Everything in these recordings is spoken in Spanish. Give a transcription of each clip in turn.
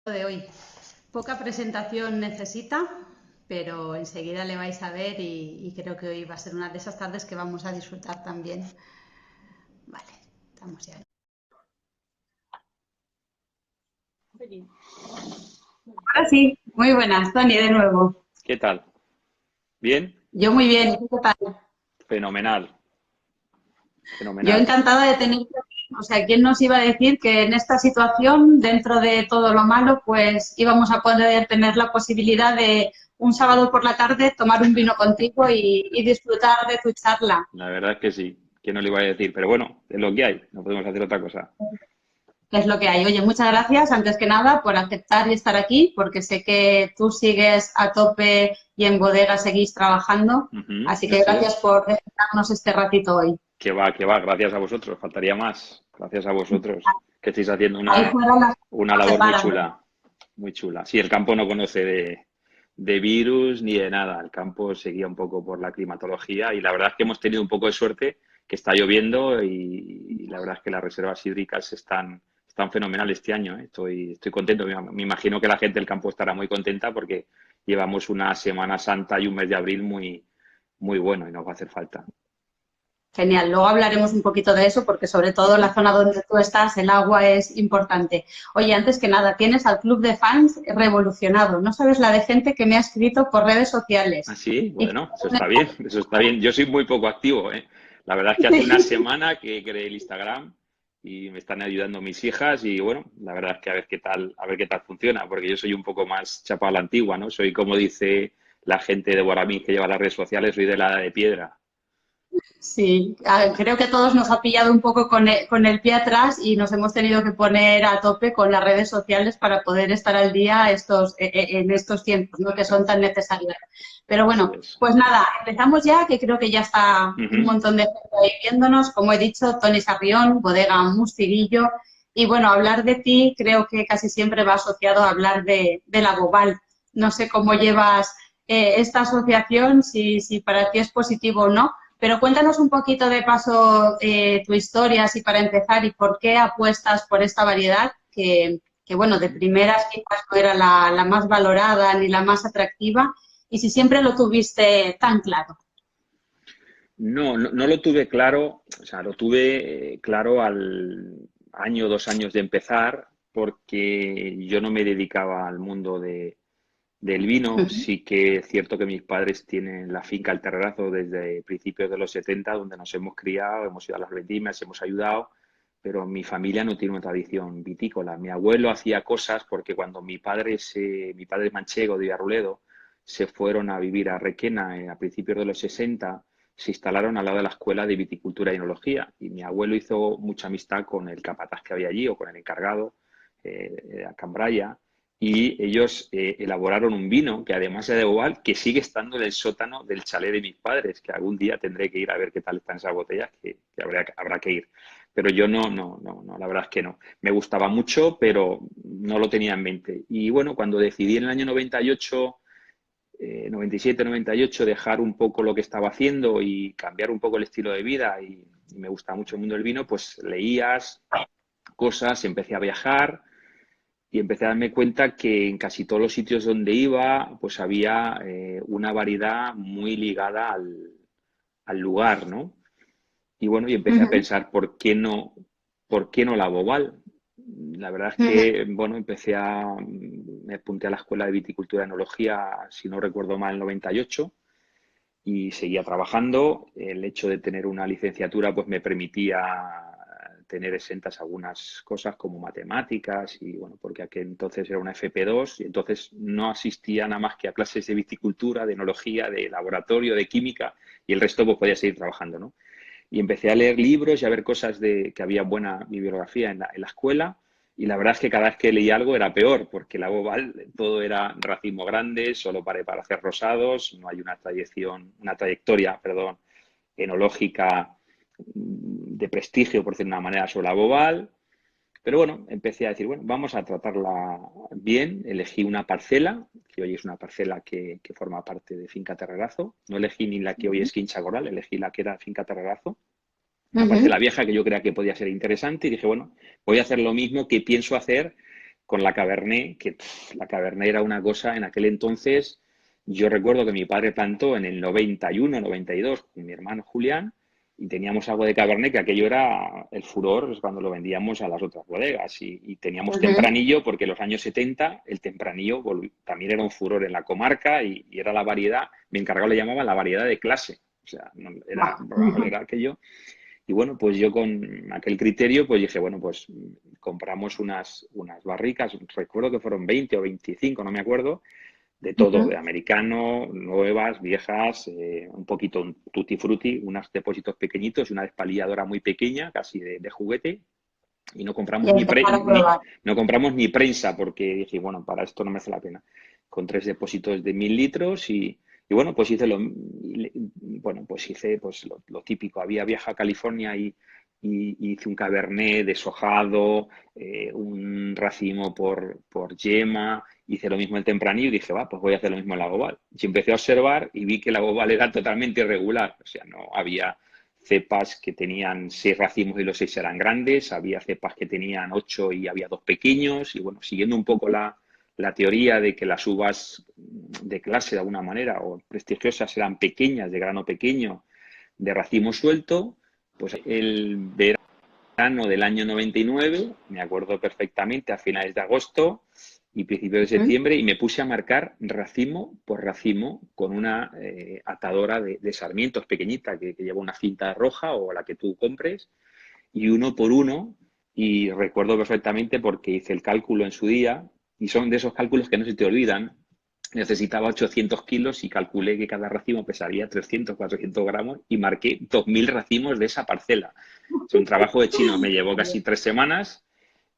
De hoy. Poca presentación necesita, pero enseguida le vais a ver y creo que hoy va a ser una de esas tardes que vamos a disfrutar también. Vale, estamos ya. Ahora sí, muy buenas, Tony, de nuevo. ¿Qué tal? ¿Bien? Yo muy bien, ¿y tú qué tal? Fenomenal, Yo fenomenal. encantada de tenerte aquí. O sea, ¿quién nos iba a decir que en esta situación, dentro de todo lo malo, pues íbamos a poder tener la posibilidad de un sábado por la tarde tomar un vino contigo y disfrutar de tu charla? La verdad es que sí. ¿Quién no lo iba a decir? Pero bueno, es lo que hay. No podemos hacer otra cosa. Es lo que hay. Oye, muchas gracias, antes que nada, por aceptar y estar aquí, porque sé que tú sigues a tope y en bodega seguís trabajando. Ujú, Así que eso gracias es. por darnos este ratito hoy. Que va, que va. Gracias a vosotros. Faltaría más. Gracias a vosotros. Que estáis haciendo Ahí fuera las una cosas se labor muy paran. chula. Muy chula. Sí, el campo no conoce de virus ni de nada. El campo seguía un poco por la climatología y la verdad es que hemos tenido un poco de suerte que está lloviendo y la verdad es que las reservas hídricas están fenomenales este año, ¿eh? Estoy contento. Me imagino que la gente del campo estará muy contenta porque llevamos una Semana Santa y un mes de abril muy bueno y nos va a hacer falta. Genial. Luego hablaremos un poquito de eso, porque sobre todo en la zona donde tú estás, el agua es importante. Oye, antes que nada, tienes al club de fans revolucionado. No sabes la de gente que me ha escrito por redes Ah, sociales. sí, Y bueno, eso está bien, eso está bien. Yo soy muy poco activo, ¿eh? La verdad es que hace una semana que creé el Instagram y me están ayudando mis hijas y bueno, la verdad es que a ver qué tal funciona, porque yo soy un poco más chapa a la antigua, ¿no? Soy como dice la gente de Guaramí que lleva las redes sociales, soy de la edad de piedra. sí, creo que a todos nos ha pillado un poco con el pie atrás y nos hemos tenido que poner a tope con las redes sociales para poder estar al día en estos tiempos, ¿no? Que son tan necesarios. Pero Así bueno, es. pues nada, empezamos ya, que creo que ya está un Ujú. montón de gente ahí viéndonos. Como he dicho, Tony Sarrión, Bodega Mustiguillo. Y bueno, hablar de ti creo que casi siempre va asociado a hablar de la Bobal. No sé cómo llevas esta asociación, si para ti es positivo o no, pero cuéntanos un poquito de paso tu historia, así para empezar, y por qué apuestas por esta variedad que bueno, de Ujú. primeras quizás no era la más valorada ni la más atractiva, y si siempre lo tuviste tan claro. No lo tuve claro, o sea, lo tuve claro al año, 2 años de empezar, porque yo no me dedicaba al mundo del vino. Ujú. Sí que es cierto que mis padres tienen la finca El Terrazo desde principios de los 70, donde nos hemos criado, hemos ido a las vendimias, hemos ayudado, pero mi familia no tiene una tradición vitícola. Mi abuelo hacía cosas porque cuando mi padre manchego de Villarruledo, se fueron a vivir a Requena a principios de los 60, se instalaron al lado de la escuela de viticultura y enología y mi abuelo hizo mucha amistad con el capataz que había allí o con el encargado, a Cambraya, y ellos elaboraron un vino que además era de Boal, que sigue estando en el sótano del chalet de mis padres, que algún día tendré que ir a ver qué tal están esas botellas, que habrá que ir. Pero yo no, la verdad es que no. Me gustaba mucho, pero no lo tenía en mente. Y bueno, cuando decidí en el año 98, 97, 98, dejar un poco lo que estaba haciendo y cambiar un poco el estilo de vida, y me gusta mucho el mundo del vino, pues leías cosas, empecé a viajar y empecé a darme cuenta que en casi todos los sitios donde iba, pues había una variedad muy ligada al lugar, ¿no? Y bueno, y empecé a Ujú, pensar, por qué no la Boval? La verdad es ujú, que, bueno, me apunté a la escuela de viticultura y enología, si no recuerdo mal, en el 98 y seguía trabajando. El hecho de tener una licenciatura pues me permitía tener exentas algunas cosas como matemáticas y bueno, porque aquel entonces era una FP2 y entonces no asistía nada más que a clases de viticultura, de enología, de laboratorio, de química y el resto pues podía seguir trabajando, ¿no? Y empecé a leer libros y a ver cosas que había buena bibliografía en la escuela. Y la verdad es que cada vez que leía algo era peor, porque la Boval todo era racimo grande, solo para hacer rosados, no hay una trayectoria, perdón, enológica de prestigio, por decirlo de una manera, sobre la Boval. Pero bueno, empecé a decir, bueno, vamos a tratarla bien. Elegí una parcela, que hoy es una parcela que forma parte de Finca Terrerazo. No elegí ni la que hoy es Quincha Coral, elegí la que era Finca Terrerazo, una ujú, parcela vieja que yo creía que podía ser interesante y dije, bueno, voy a hacer lo mismo que pienso hacer con la Cabernet, que la Cabernet era una cosa en aquel entonces. Yo recuerdo que mi padre plantó en el 91, 92 con mi hermano Julián y teníamos algo de Cabernet, que aquello era el furor pues, cuando lo vendíamos a las otras bodegas. Y teníamos Ujú. tempranillo porque en los años 70 el tempranillo también era un furor en la comarca y era la variedad, mi encargado le llamaba la variedad de clase. O sea, Buah. era aquello. Y bueno, pues yo con aquel criterio, pues dije, bueno, pues compramos unas barricas, recuerdo que fueron 20 o 25, no me acuerdo, de todo, de Ujú. americano, nuevas, viejas, un poquito un tutti frutti, unos depósitos pequeñitos y una despalilladora muy pequeña, casi de juguete, y no Y compramos empezar a probar. no compramos ni prensa porque dije, bueno, para esto no merece la pena. Con 3 depósitos de 1000 litros y bueno, pues hice bueno, pues hice pues lo típico. Había viajado a California y hice un cabernet deshojado, un racimo por yema, hice lo mismo el tempranillo y dije, va, pues voy a hacer lo mismo en la Gobal. Y empecé a observar y vi que la Gobal era totalmente irregular, o sea, no había cepas que tenían 6 racimos y los 6 eran grandes, había cepas que tenían 8 y había 2 pequeños, y bueno, siguiendo un poco la teoría de que las uvas de clase de alguna manera o prestigiosas eran pequeñas, de grano pequeño, de racimo suelto, pues el verano del año 99, me acuerdo perfectamente, a finales de agosto y principios de Ujú. septiembre, y me puse a marcar racimo por racimo con una atadora de sarmientos pequeñita que lleva una cinta roja o la que tú compres, y uno por uno, y recuerdo perfectamente porque hice el cálculo en su día, y son de esos cálculos que no se te olvidan. Necesitaba 800 kilos y calculé que cada racimo pesaría 300, 400 gramos y marqué 2000 racimos de esa parcela. Es un trabajo de chinos, me llevó casi 3 semanas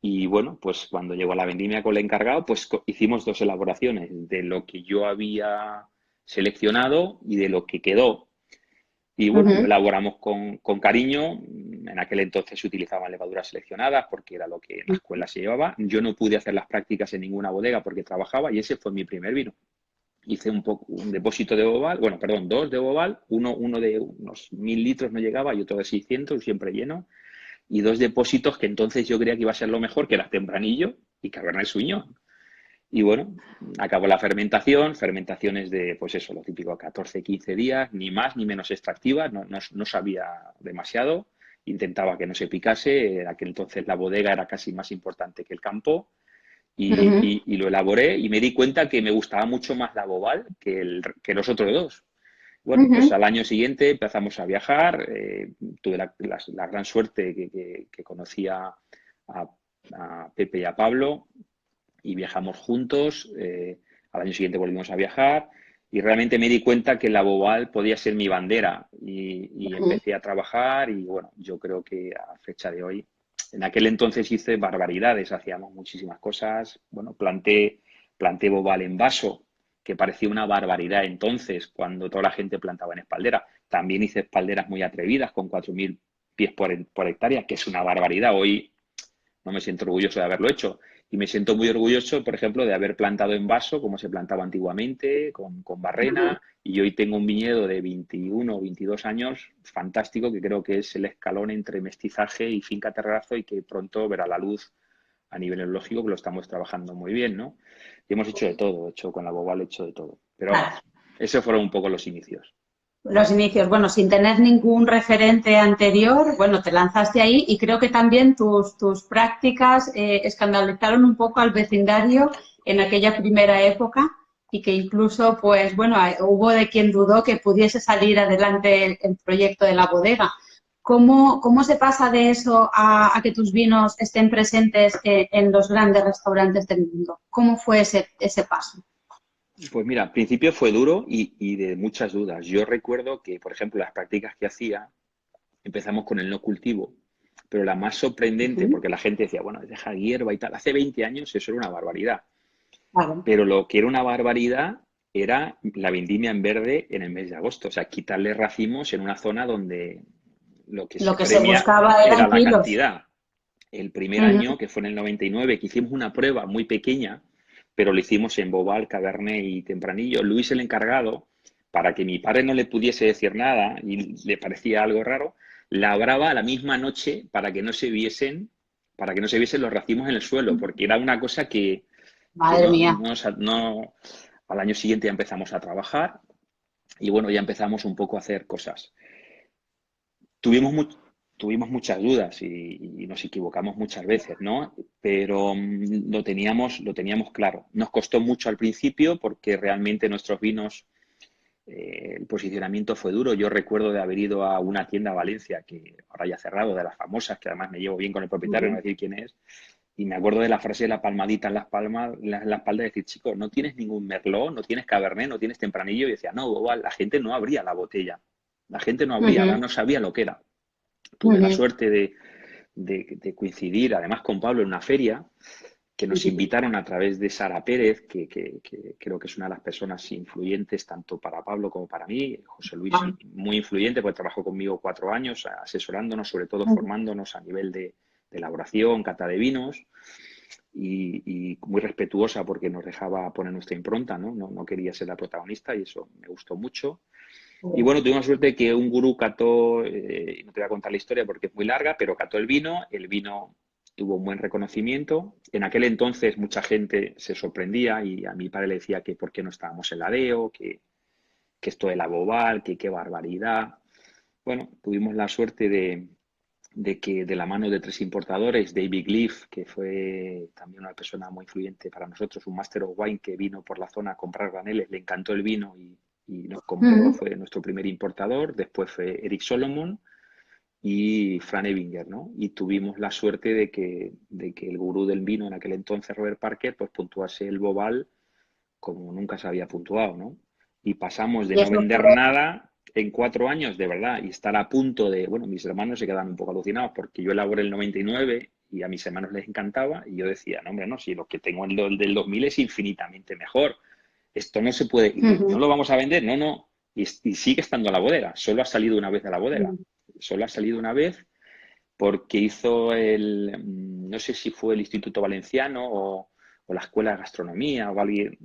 y bueno, pues cuando llegó a la vendimia con el encargado, pues hicimos 2 elaboraciones de lo que yo había seleccionado y de lo que quedó. Y bueno, lo Ujú. elaboramos con cariño. En aquel entonces se utilizaban levaduras seleccionadas porque era lo que en la escuela se llevaba. Yo no pude hacer las prácticas en ninguna bodega porque trabajaba y ese fue mi primer vino. Hice un depósito de Boval, bueno, perdón, dos de Boval, uno de unos 1000 litros no llegaba y otro de 600, siempre lleno, y 2 depósitos que entonces yo creía que iba a ser lo mejor, que era Tempranillo y Cabernet Sauvignon. Y bueno, acabó la fermentación, fermentaciones de, pues eso, lo típico, 14, 15 días, ni más ni menos extractivas, no sabía demasiado, intentaba que no se picase, en aquel entonces la bodega era casi más importante que el campo, Ujú. y lo elaboré y me di cuenta que me gustaba mucho más la Boval que los otros dos. Bueno, pues Ujú. al año siguiente empezamos a viajar, tuve la gran suerte que conocía a Pepe y a Pablo, y viajamos juntos. Al año siguiente volvimos a viajar y realmente me di cuenta que la Boval podía ser mi bandera y Ujú. empecé a trabajar y bueno, yo creo que a fecha de hoy, en aquel entonces hice barbaridades, hacíamos muchísimas cosas. Bueno, planté Boval en vaso, que parecía una barbaridad entonces cuando toda la gente plantaba en espaldera. También hice espalderas muy atrevidas con 4000 pies por hectárea, que es una barbaridad. Hoy no me siento orgulloso de haberlo hecho. Y me siento muy orgulloso, por ejemplo, de haber plantado en vaso, como se plantaba antiguamente, con Ujú. barrena. Y hoy tengo un viñedo de 21 o 22 años, fantástico, que creo que es el escalón entre mestizaje y finca terrazo y que pronto verá la luz a nivel ecológico, que lo estamos trabajando muy bien, ¿no? Y hemos hecho de todo, hecho con la Boval, hecho de todo. Pero Claro. vamos, esos fueron un poco los inicios. Los inicios, bueno, sin tener ningún referente anterior, bueno, te lanzaste ahí y creo que también tus prácticas escandalizaron un poco al vecindario en aquella primera época y que incluso, pues bueno, hubo de quien dudó que pudiese salir adelante el proyecto de la bodega. ¿Cómo se pasa de eso a que tus vinos estén presentes en los grandes restaurantes del mundo? ¿Cómo fue ese paso? Pues mira, al principio fue duro y de muchas dudas. Yo recuerdo que, por ejemplo, las prácticas que hacía, empezamos con el no cultivo, pero la más sorprendente, Ujú. porque la gente decía, bueno, deja hierba y tal. Hace 20 años eso era una barbaridad, Claro. pero lo que era una barbaridad era la vendimia en verde en el mes de agosto, o sea, quitarle racimos en una zona donde lo que Lo se que se premia buscaba era eran la kilos. cantidad. El primer Ujú. año, que fue en el 99, que hicimos una prueba muy pequeña, pero lo hicimos en Bobal, Cabernet y Tempranillo. Luis, el encargado, para que mi padre no le pudiese decir nada y le parecía algo raro, labraba la misma noche para que no se viesen para que no se viesen los racimos en el suelo, porque era una cosa que Madre mía. al año siguiente ya empezamos a trabajar y bueno, ya empezamos un poco a hacer cosas. Tuvimos, mu- tuvimos muchas dudas y nos equivocamos muchas veces, ¿no? Pero lo teníamos claro. Nos costó mucho al principio porque realmente nuestros vinos, el posicionamiento fue duro. Yo recuerdo de haber ido a una tienda a Valencia, que ahora ya ha cerrado, de las famosas, que además me llevo bien con el propietario, no voy a decir quién es, y me acuerdo de la frase de la palmadita en las palmas, en la espalda, de decir, chicos, no tienes ningún Merlot, no tienes Cabernet, no tienes Tempranillo. Y decía, no, Bobal, la gente no abría la botella. La gente no abría, Ujú, además no sabía lo que era. Tuve la ujú, suerte de coincidir además con Pablo en una feria que nos ujú. invitaron a través de Sara Pérez, que creo que es una de las personas influyentes tanto para Pablo como para mí. José Luis, Ah, muy influyente, porque trabajó conmigo 4 años asesorándonos, sobre todo ujú. formándonos a nivel de elaboración, cata de vinos. Y muy respetuosa porque nos dejaba poner nuestra impronta, ¿no? No quería ser la protagonista y eso me gustó mucho. Y bueno, tuvimos suerte que un gurú cató, no te voy a contar la historia porque es muy larga, pero cató el vino tuvo un buen reconocimiento. En aquel entonces mucha gente se sorprendía y a mi padre le decía que por qué no estábamos en la DEO, que esto de la Bobal, que qué barbaridad. Bueno, tuvimos la suerte de que de la mano de 3 importadores, David Leaf, que fue también una persona muy influyente para nosotros, un Master of Wine que vino por la zona a comprar graneles, le encantó el vino y nos compró, Ujú. fue nuestro primer importador. Después fue Eric Solomon y Fran Evinger, ¿no? Y tuvimos la suerte de que el gurú del vino en aquel entonces, Robert Parker, pues puntuase el Bobal como nunca se había puntuado, ¿no? Y pasamos de Y no eso fue, vender nada en 4 años, de verdad, y estar a punto de, bueno, mis hermanos se quedaban un poco alucinados porque yo elaboré el 99 y a mis hermanos les encantaba y yo decía, no, hombre, no, si lo que tengo en el del 2000 es infinitamente mejor, esto no se puede, no ujú, lo vamos a vender, no, no, y sigue estando en la bodega, solo ha salido una vez de la bodega, ujú, solo ha salido una vez porque hizo no sé si fue el Instituto Valenciano o la Escuela de Gastronomía o alguien,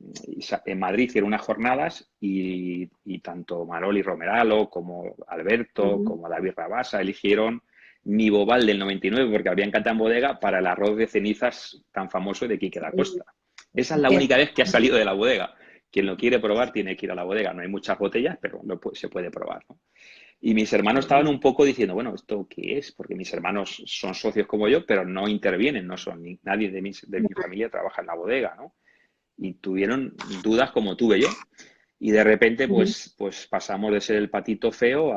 en Madrid hicieron unas jornadas y tanto Maroli Romeralo como Alberto, ujú. como David Rabasa eligieron mi Bobal del 99 porque habrían catado en bodega para el arroz de cenizas tan famoso de Quique da Costa. Esa es la única vez que ha salido de la bodega. Quien lo quiere probar tiene que ir a la bodega. No hay muchas botellas, pero se puede probar, ¿no? Y mis hermanos estaban un poco diciendo, bueno, ¿esto qué es? Porque mis hermanos son socios como yo, pero no intervienen, no son ni nadie de mi familia trabaja en la bodega, ¿no? Y tuvieron dudas como tuve yo. Y de repente, Ujú. pues pasamos de ser el patito feo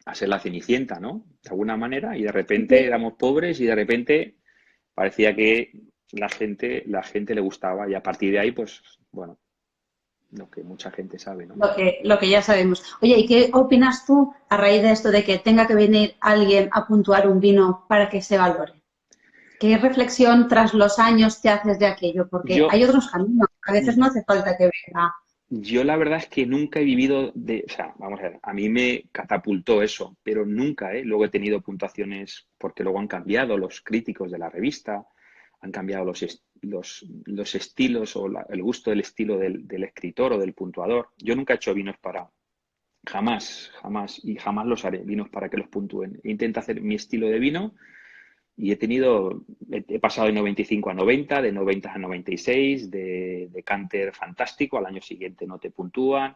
a ser la cenicienta, ¿no? De alguna manera, y de repente éramos pobres y de repente parecía que la gente le gustaba y a partir de ahí, pues, bueno, lo que mucha gente sabe, ¿no? Lo que ya sabemos. Oye, ¿y qué opinas tú a raíz de esto de que tenga que venir alguien a puntuar un vino para que se valore? ¿Qué reflexión tras los años te haces de aquello? Porque Yo, hay otros caminos. A veces no hace falta que venga. Yo la verdad es que nunca he vivido o sea, vamos a ver, a mí me catapultó eso, pero nunca, ¿eh? Luego he tenido puntuaciones, porque luego han cambiado los críticos de la revista, han cambiado los estilos o el gusto del estilo del escritor o del puntuador. Yo nunca he hecho vinos jamás, jamás, y jamás los haré, vinos para que los puntúen. Intento hacer mi estilo de vino y he pasado de 95 a 90, de 90 a 96, de Canter fantástico, al año siguiente no te puntúan.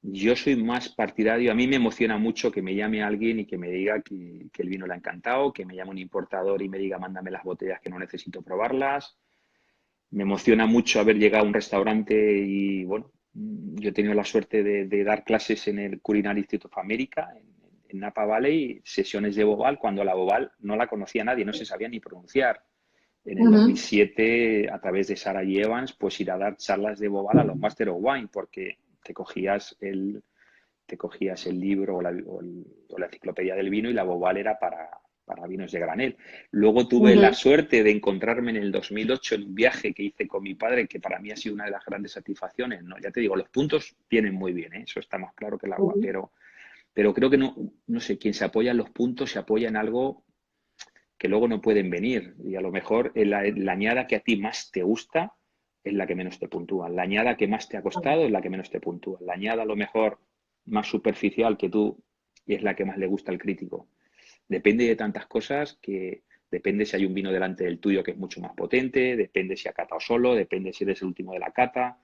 Yo soy más partidario, a mí me emociona mucho que me llame alguien y que me diga que el vino le ha encantado, que me llame un importador y me diga mándame las botellas que no necesito probarlas. Me emociona mucho haber llegado a un restaurante y bueno, yo he tenido la suerte de dar clases en el Culinary Institute of America, en Napa Valley, sesiones de Bobal, cuando la Bobal no la conocía nadie, no se sabía ni pronunciar. En el Ujú, 2007, a través de Sarah y Evans, pues ir a dar charlas de Bobal a los Master of Wine, porque te cogías el libro o la enciclopedia del vino y la Bobal era para vinos de granel. Luego tuve la ujú, suerte de encontrarme en el 2008 en un viaje que hice con mi padre, que para mí ha sido una de las grandes satisfacciones, ¿no? Ya te digo, los puntos tienen muy bien, ¿eh? Eso está más claro que el agua, ujú. pero creo que no sé, quien se apoya en los puntos se apoya en algo que luego no pueden venir. Y a lo mejor la añada que a ti más te gusta es la que menos te puntúa. La añada que más te ha costado es la que menos te puntúa. La añada a lo mejor más superficial que tú y es la que más le gusta al crítico. Depende de tantas cosas que Depende si hay un vino delante del tuyo que es mucho más potente, depende si ha catado solo, depende si eres el último de la cata.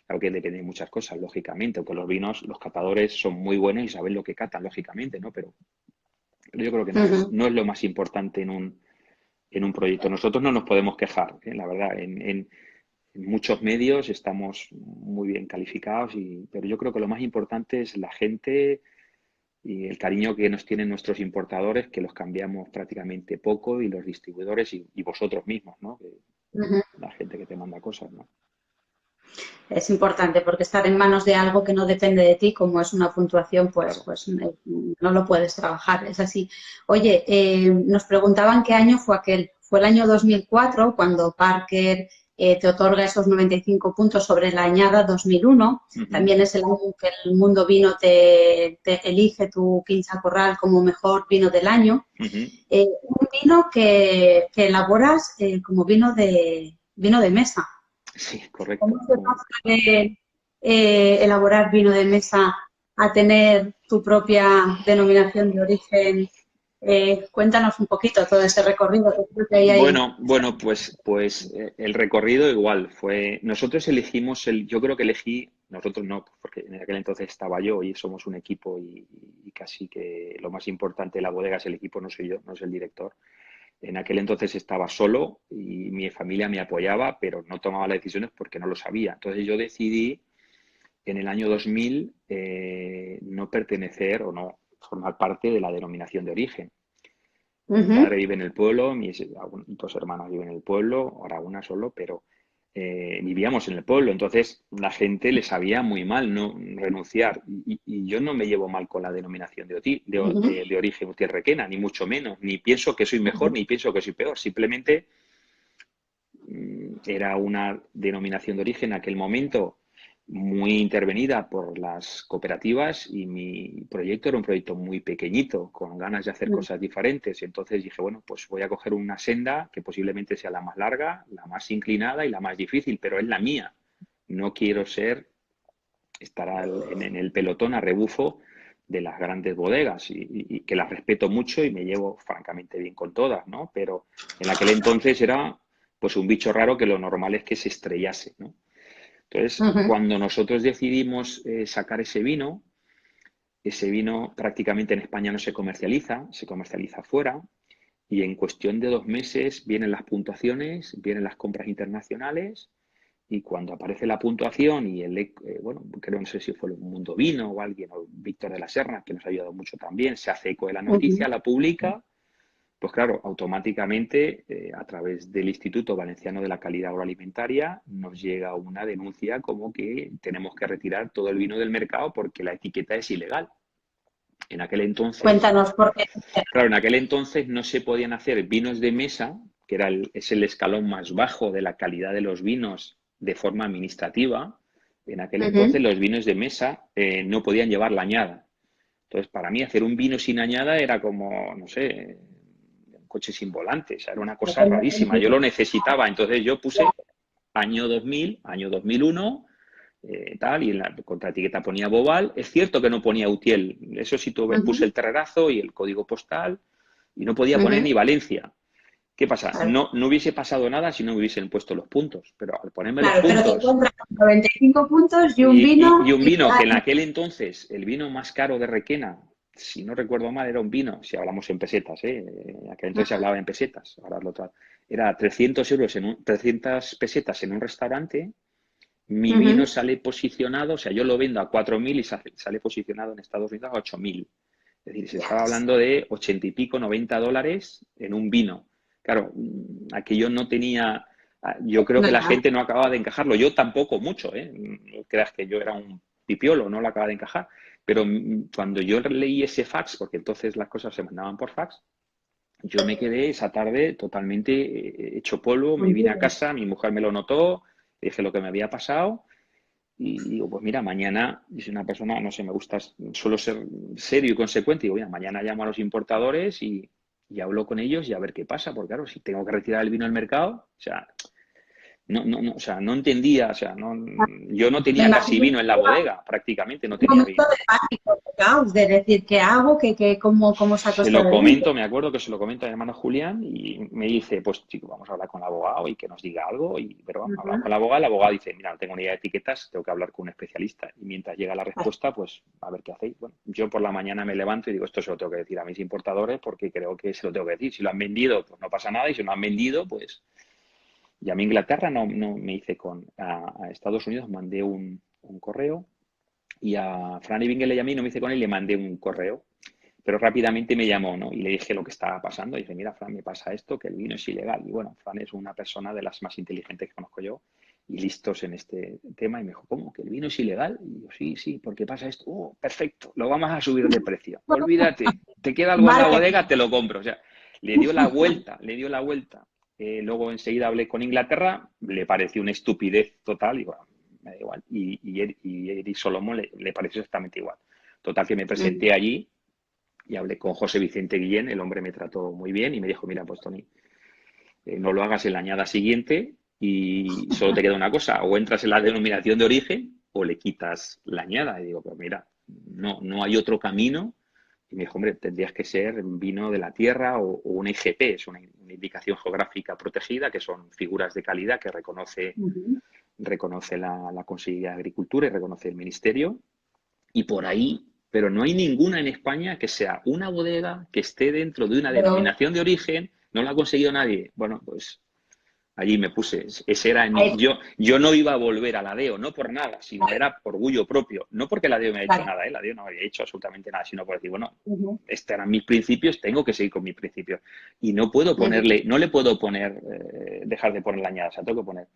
Claro que depende de muchas cosas, lógicamente, aunque los vinos, los catadores son muy buenos y saben lo que catan, lógicamente, ¿no? Pero yo creo que Ujú. no es lo más importante en un proyecto. Nosotros no nos podemos quejar, ¿eh? La verdad, en muchos medios estamos muy bien calificados, pero yo creo que lo más importante es la gente y el cariño que nos tienen nuestros importadores, que los cambiamos prácticamente poco, y los distribuidores y vosotros mismos, ¿no? Ujú. La gente que te manda cosas, ¿no? Es importante porque estar en manos de algo que no depende de ti, como es una puntuación, Claro. pues no lo puedes trabajar, es así. Oye, nos preguntaban qué año fue aquel. Fue el año 2004 cuando Parker te otorga esos 95 puntos sobre la añada 2001. Ujú, También es el año que el Mundo Vino te elige tu Quinta Corral como mejor vino del año. ujú. Un vino que elaboras como vino de mesa. Sí, ¿Cómo correcto. se pasa de elaborar vino de mesa a tener tu propia denominación de origen? Cuéntanos un poquito todo ese recorrido que creo que hay ahí. Bueno, pues el recorrido igual fue. Nosotros elegimos yo creo que elegí, nosotros no, porque en aquel entonces estaba yo y somos un equipo y casi que lo más importante de la bodega es el equipo, no soy yo, no es el director. En aquel entonces estaba solo y mi familia me apoyaba, pero no tomaba las decisiones porque no lo sabía. Entonces yo decidí en el año 2000 no pertenecer o no formar parte de la denominación de origen. Mi padre Ujú. vive en el pueblo, mis dos hermanas viven en el pueblo, ahora una solo, pero vivíamos en el pueblo, entonces la gente le sabía muy mal no renunciar. Y yo no me llevo mal con la denominación Ujú. de origen tierrequena, ni mucho menos, ni pienso que soy mejor, ni pienso que soy peor, simplemente era una denominación de origen en aquel momento muy intervenida por las cooperativas, y mi proyecto era un proyecto muy pequeñito, con ganas de hacer Ujú. cosas diferentes. Entonces dije, bueno, pues voy a coger una senda que posiblemente sea la más larga, la más inclinada y la más difícil, pero es la mía. No quiero estar en el pelotón a rebufo de las grandes bodegas, y que las respeto mucho y me llevo francamente bien con todas, ¿no? Pero en aquel entonces era pues un bicho raro que lo normal es que se estrellase, ¿no? Entonces, Ujú. cuando nosotros decidimos sacar ese vino prácticamente en España no se comercializa fuera, y en cuestión de 2 meses vienen las puntuaciones, vienen las compras internacionales, y cuando aparece la puntuación y bueno, creo, no sé si fue el Mundo Vino o alguien, o Víctor de la Serna, que nos ha ayudado mucho también, se hace eco de la Ujú. noticia, la publica. Pues claro, automáticamente, a través del Instituto Valenciano de la Calidad Agroalimentaria, nos llega una denuncia como que tenemos que retirar todo el vino del mercado porque la etiqueta es ilegal. En aquel entonces, Cuéntanos por qué. claro, en aquel entonces no se podían hacer vinos de mesa, que es el escalón más bajo de la calidad de los vinos de forma administrativa. En aquel entonces Ujú. los vinos de mesa no podían llevar la añada. Entonces, para mí hacer un vino sin añada era como, no sé, un coche sin volante, o sea, era una cosa rarísima. Yo lo necesitaba, entonces yo puse año 2001, tal, y en la contraetiqueta ponía Boval. Es cierto que no ponía Utiel, eso sí puse Ujú. el terrerazo y el código postal, y no podía poner ni Ujú. Valencia. ¿Qué pasa? Claro. No hubiese pasado nada si no me hubiesen puesto los puntos, pero al ponerme los Claro, pero te puntos encuentras con 95 puntos y un vino y un y vino que en aquel entonces, el vino más caro de Requena, si no recuerdo mal, era un vino, si hablamos en pesetas, en aquel entonces se hablaba en pesetas, era 300 euros 300 pesetas en un restaurante. Mi vino Ujú. sale posicionado, o sea, yo lo vendo a 4.000 y sale posicionado en Estados Unidos a 8.000. Es decir, se estaba hablando de 80 y pico, $90 en un vino. Claro, aquello no tenía. Yo creo que la Nada. gente no acababa de encajarlo. Yo tampoco mucho, ¿eh? No creas que yo era un pipiolo, no lo acababa de encajar. Pero cuando yo leí ese fax, porque entonces las cosas se mandaban por fax, yo me quedé esa tarde totalmente hecho polvo. Me vine a casa, mi mujer me lo notó, le dije lo que me había pasado. Y digo, pues mira, mañana, y si una persona, no sé, me gusta, suelo ser serio y consecuente, digo, mira, mañana llamo a los importadores y hablo con ellos y a ver qué pasa, porque claro, si tengo que retirar el vino del mercado, o sea, o sea, no entendía, o sea, no, yo no Me tenía casi imagino vino en la bodega, prácticamente no un tenía momento vino. de pánico. caos de decir, ¿qué hago? ¿Cómo saco Se esto lo adelante? comento, me acuerdo que se lo comento a mi hermano Julián y me dice, pues chico, vamos a hablar con el abogado y que nos diga algo. Pero bueno, hablamos Ujú. con el abogado dice, mira, no tengo ni idea de etiquetas, tengo que hablar con un especialista. Y mientras llega la respuesta, pues a ver qué hacéis. Bueno, yo por la mañana me levanto y digo, esto se lo tengo que decir a mis importadores porque creo que se lo tengo que decir. Si lo han vendido, pues no pasa nada y si no han vendido, pues... Llamé a Inglaterra, no me hice a Estados Unidos, mandé un correo y a Franny Bingle le llamé y no me hice con él, le mandé un correo. Pero rápidamente me llamó, ¿no? Y le dije lo que estaba pasando. Y dije, mira, Fran, me pasa esto, que el vino es ilegal. Y bueno, Fran es una persona de las más inteligentes que conozco yo y listos en este tema. Y me dijo, ¿cómo? ¿Que el vino es ilegal? Y yo, sí, ¿por qué pasa esto? Oh, perfecto, lo vamos a subir de precio. Olvídate, te queda algo en la Marketing. bodega, te lo compro. O sea, le dio la vuelta, le dio la vuelta. Luego enseguida hablé con Inglaterra, le pareció una estupidez total y bueno, me da igual. Y Eric Solomon le pareció exactamente igual. Total, que me presenté allí y hablé con José Vicente Guillén, el hombre me trató muy bien y me dijo, mira, pues Tony, no lo hagas en la añada siguiente y solo te queda una cosa, o entras en la denominación de origen o le quitas la añada. Y digo, pues mira, no hay otro camino. Y me dijo, hombre, tendrías que ser vino de la tierra o una IGP, es una indicación geográfica protegida, que son figuras de calidad que reconoce la Consejería de Agricultura y reconoce el Ministerio. Y por ahí, pero no hay ninguna en España que sea una bodega que esté dentro de una Pero denominación de origen, no lo ha conseguido nadie. Bueno, pues allí me puse, ese era ahí, yo no iba a volver a la DEO, no por nada, sino era por orgullo propio, no porque la DEO me haya hecho claro. nada, la DEO no me había hecho absolutamente nada, sino por decir, bueno, Ujú, estos eran mis principios, tengo que seguir con mis principios y no ujú, le puedo poner, dejar de poner la añada, o sea, tengo que poner.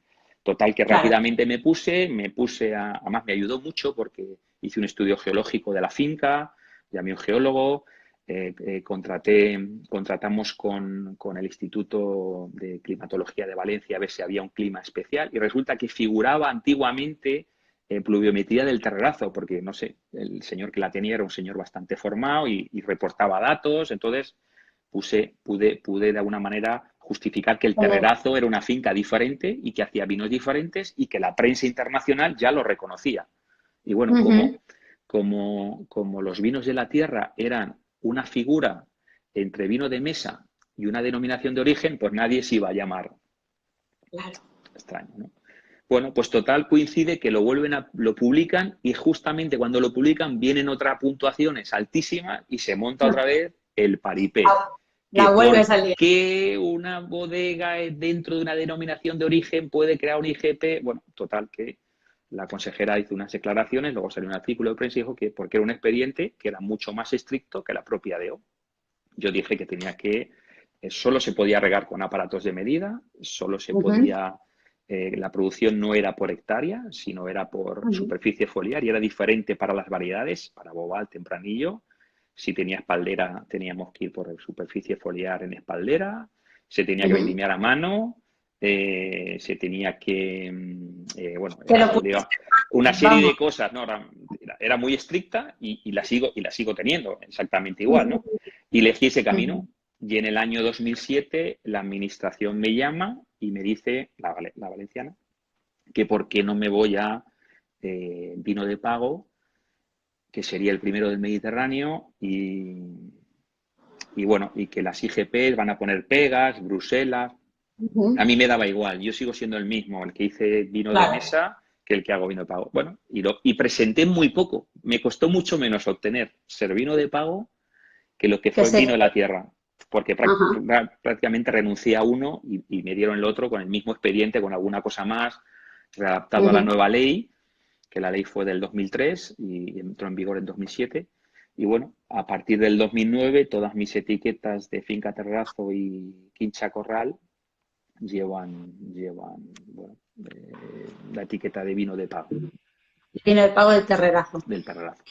Total, que claro. rápidamente además me ayudó mucho porque hice un estudio geológico de la finca, llamé a un geólogo, contratamos con el Instituto de Climatología de Valencia a ver si había un clima especial y resulta que figuraba antiguamente pluviometría del Terrazo, porque no sé, el señor que la tenía era un señor bastante formado y reportaba datos, entonces pude de alguna manera justificar que el Como, Terrerazo era una finca diferente y que hacía vinos diferentes y que la prensa internacional ya lo reconocía. Y bueno, ujú, como los vinos de la tierra eran una figura entre vino de mesa y una denominación de origen, pues nadie se iba a llamar claro. extraño, ¿no? Bueno, pues total coincide que lo publican y justamente cuando lo publican vienen otras puntuaciones altísimas y se monta otra vez el paripé. Que La vuelve a por salir. qué una bodega dentro de una denominación de origen puede crear un IGP. Bueno, total que la consejera hizo unas declaraciones, luego salió un artículo de prensa y dijo que porque era un expediente que era mucho más estricto que la propia DEO. Yo dije que solo se podía regar con aparatos de medida, solo se Ujú, podía, la producción no era por hectárea, sino era por ujú, superficie foliar y era diferente para las variedades, para bobal, tempranillo. Si tenía espaldera, teníamos que ir por superficie foliar en espaldera, se tenía que ujú. vendimiar a mano, se tenía que, bueno, Te lo puse, una serie vamos. de cosas, ¿no? Era muy estricta y la sigo teniendo exactamente igual, ¿no? Ujú, Y elegí ese ujú. camino. Y en el año 2007 la administración me llama y me dice, la valenciana, que por qué no me voy a vino de pago, que sería el primero del Mediterráneo, y bueno, y que las IGP van a poner pegas, Bruselas. A Ujú, mí me daba igual, yo sigo siendo el mismo, el que hice vino de claro. mesa que el que hago vino de pago. Bueno, y presenté muy poco, me costó mucho menos obtener ser vino de pago que lo que Que fue se... vino de la tierra, porque Ajá. prácticamente renuncié a uno y me dieron el otro con el mismo expediente, con alguna cosa más, readaptado a la Ujú. nueva ley, que la ley fue del 2003 y entró en vigor en 2007. Y bueno, a partir del 2009 todas mis etiquetas de Finca Terrazo y Quincha Corral llevan bueno, la etiqueta de vino de pago Viene el pago del terrerazo. del Terrazo.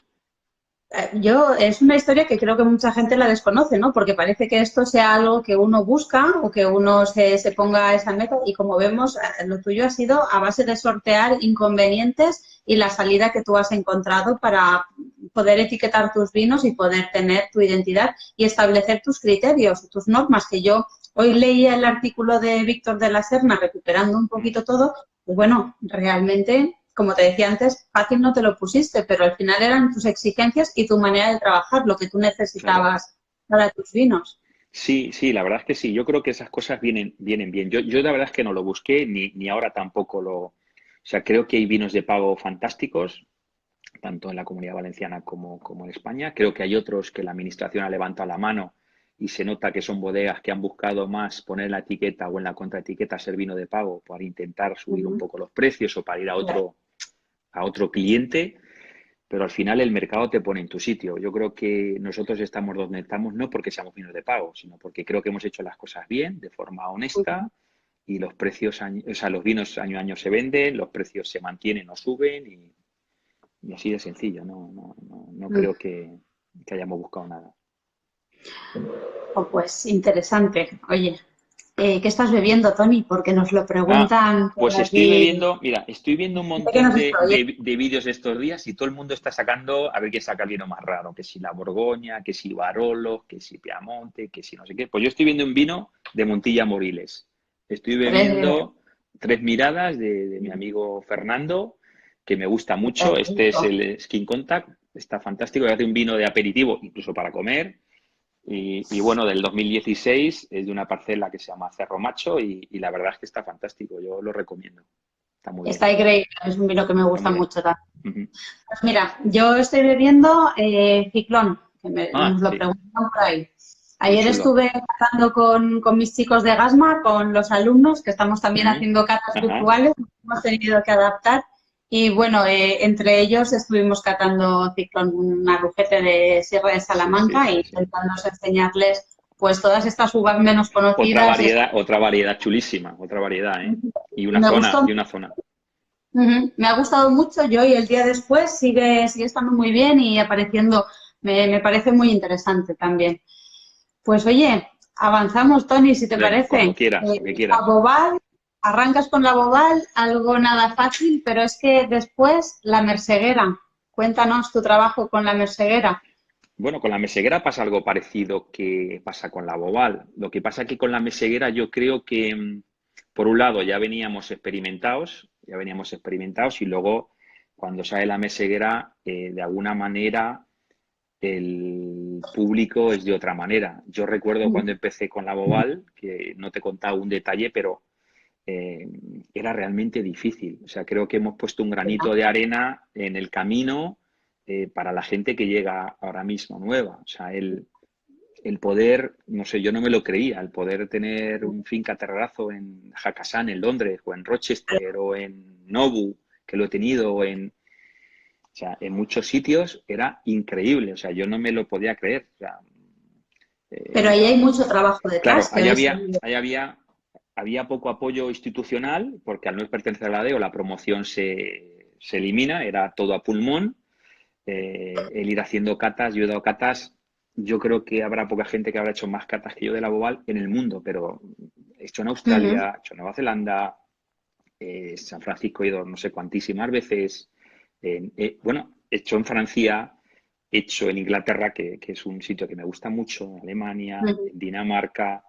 Es una historia que creo que mucha gente la desconoce, ¿no? Porque parece que esto sea algo que uno busca o que uno se ponga esa meta y como vemos, lo tuyo ha sido a base de sortear inconvenientes y la salida que tú has encontrado para poder etiquetar tus vinos y poder tener tu identidad y establecer tus criterios, tus normas, que yo hoy leía el artículo de Víctor de la Serna recuperando un poquito todo, pues bueno, realmente como te decía antes, fácil no te lo pusiste, pero al final eran tus exigencias y tu manera de trabajar, lo que tú Claro. necesitabas para tus vinos. Sí, sí, la verdad es que sí. Yo creo que esas cosas vienen bien. Yo la verdad es que no lo busqué, ni ahora tampoco lo... O sea, creo que hay vinos de pago fantásticos, tanto en la Comunidad Valenciana como en España. Creo que hay otros que la Administración ha levantado la mano y se nota que son bodegas que han buscado más poner en la etiqueta o en la contraetiqueta ser vino de pago para intentar subir un Ujú. poco los precios o para ir a otro cliente, pero al final el mercado te pone en tu sitio. Yo creo que nosotros estamos donde estamos no porque seamos vinos de pago, sino porque creo que hemos hecho las cosas bien, de forma honesta, y los precios, o sea, los vinos año a año se venden, los precios se mantienen o suben, y así de sencillo. No Ujú. creo que hayamos buscado nada. Oh, pues interesante. Oye, ¿qué estás bebiendo, Tony? Porque nos lo Ah, preguntan pues por estoy aquí. bebiendo, mira, estoy viendo un ¿De qué montón nos está oyendo? de vídeos estos días y todo el mundo está sacando a ver qué saca el vino más raro, que si la Borgoña, que si Barolo, que si Piamonte, que si no sé qué. Pues yo estoy viendo un vino de Montilla Moriles. Estoy Tres, bebiendo Tres Miradas de mi amigo Fernando, que me gusta qué mucho. Este es rico. el Skin Contact, está fantástico. Hace un vino de aperitivo, incluso para comer. Y bueno, del 2016 es de una parcela que se llama Cerro Macho y la verdad es que está fantástico. Yo lo recomiendo. Está muy bien. Está increíble, es un vino que me Está gusta muy bien. mucho también. Ujú. Pues mira, yo estoy bebiendo Ciclón, que Ah, nos lo sí, preguntan por ahí. muy Ayer chulo. estuve catando con mis chicos de Gasma, con los alumnos, que estamos también Ujú. haciendo catas Ajá, virtuales, hemos tenido que adaptar. Y bueno, entre ellos estuvimos catando Ciclón, un arrujete de Sierra de sí, sí, Salamanca, e sí, sí. intentando enseñarles pues todas estas uvas menos conocidas. Otra variedad chulísima, otra variedad, ¿eh? Me gustó. Y una zona. Ujú. Me ha gustado mucho yo y el día después sigue estando muy bien y apareciendo. Me parece muy interesante también. Pues oye, avanzamos, Tony, si te Venga, cuando parece. quieras, lo que La quieras. Bobal, arrancas con la Bobal, algo nada fácil, pero es que después la Merseguera. Cuéntanos tu trabajo con la Merseguera. Bueno, con la meseguera pasa algo parecido que pasa con la bobal. Lo que pasa que con la meseguera yo creo que, por un lado, ya veníamos experimentados y luego cuando sale la meseguera, de alguna manera el público es de otra manera. Yo recuerdo cuando empecé con la bobal, que no te he contado un detalle, pero eh, era realmente difícil. O sea, creo que hemos puesto un granito de arena en el camino para la gente que llega ahora mismo nueva. O sea, el poder, no sé, yo no me lo creía, el poder tener un finca terrazo en Hakkasan, en Londres, o en Rochester, o en Nobu, que lo he tenido, o sea, en muchos sitios era increíble. O sea, yo no me lo podía creer. O sea, Pero eh, ahí hay mucho trabajo claro, detrás, que hoy se... había poco apoyo institucional, porque al no pertenecer a la DEO, la promoción se elimina, era todo a pulmón. El ir haciendo catas, yo he dado catas, yo creo que habrá poca gente que habrá hecho más catas que yo de la Boval en el mundo, pero he hecho en Ujú. Australia, he hecho en Nueva Zelanda, San Francisco he ido no sé cuantísimas veces, bueno, he hecho en Francia, he hecho en Inglaterra, que es un sitio que me gusta mucho, en Alemania, Ujú. en Dinamarca.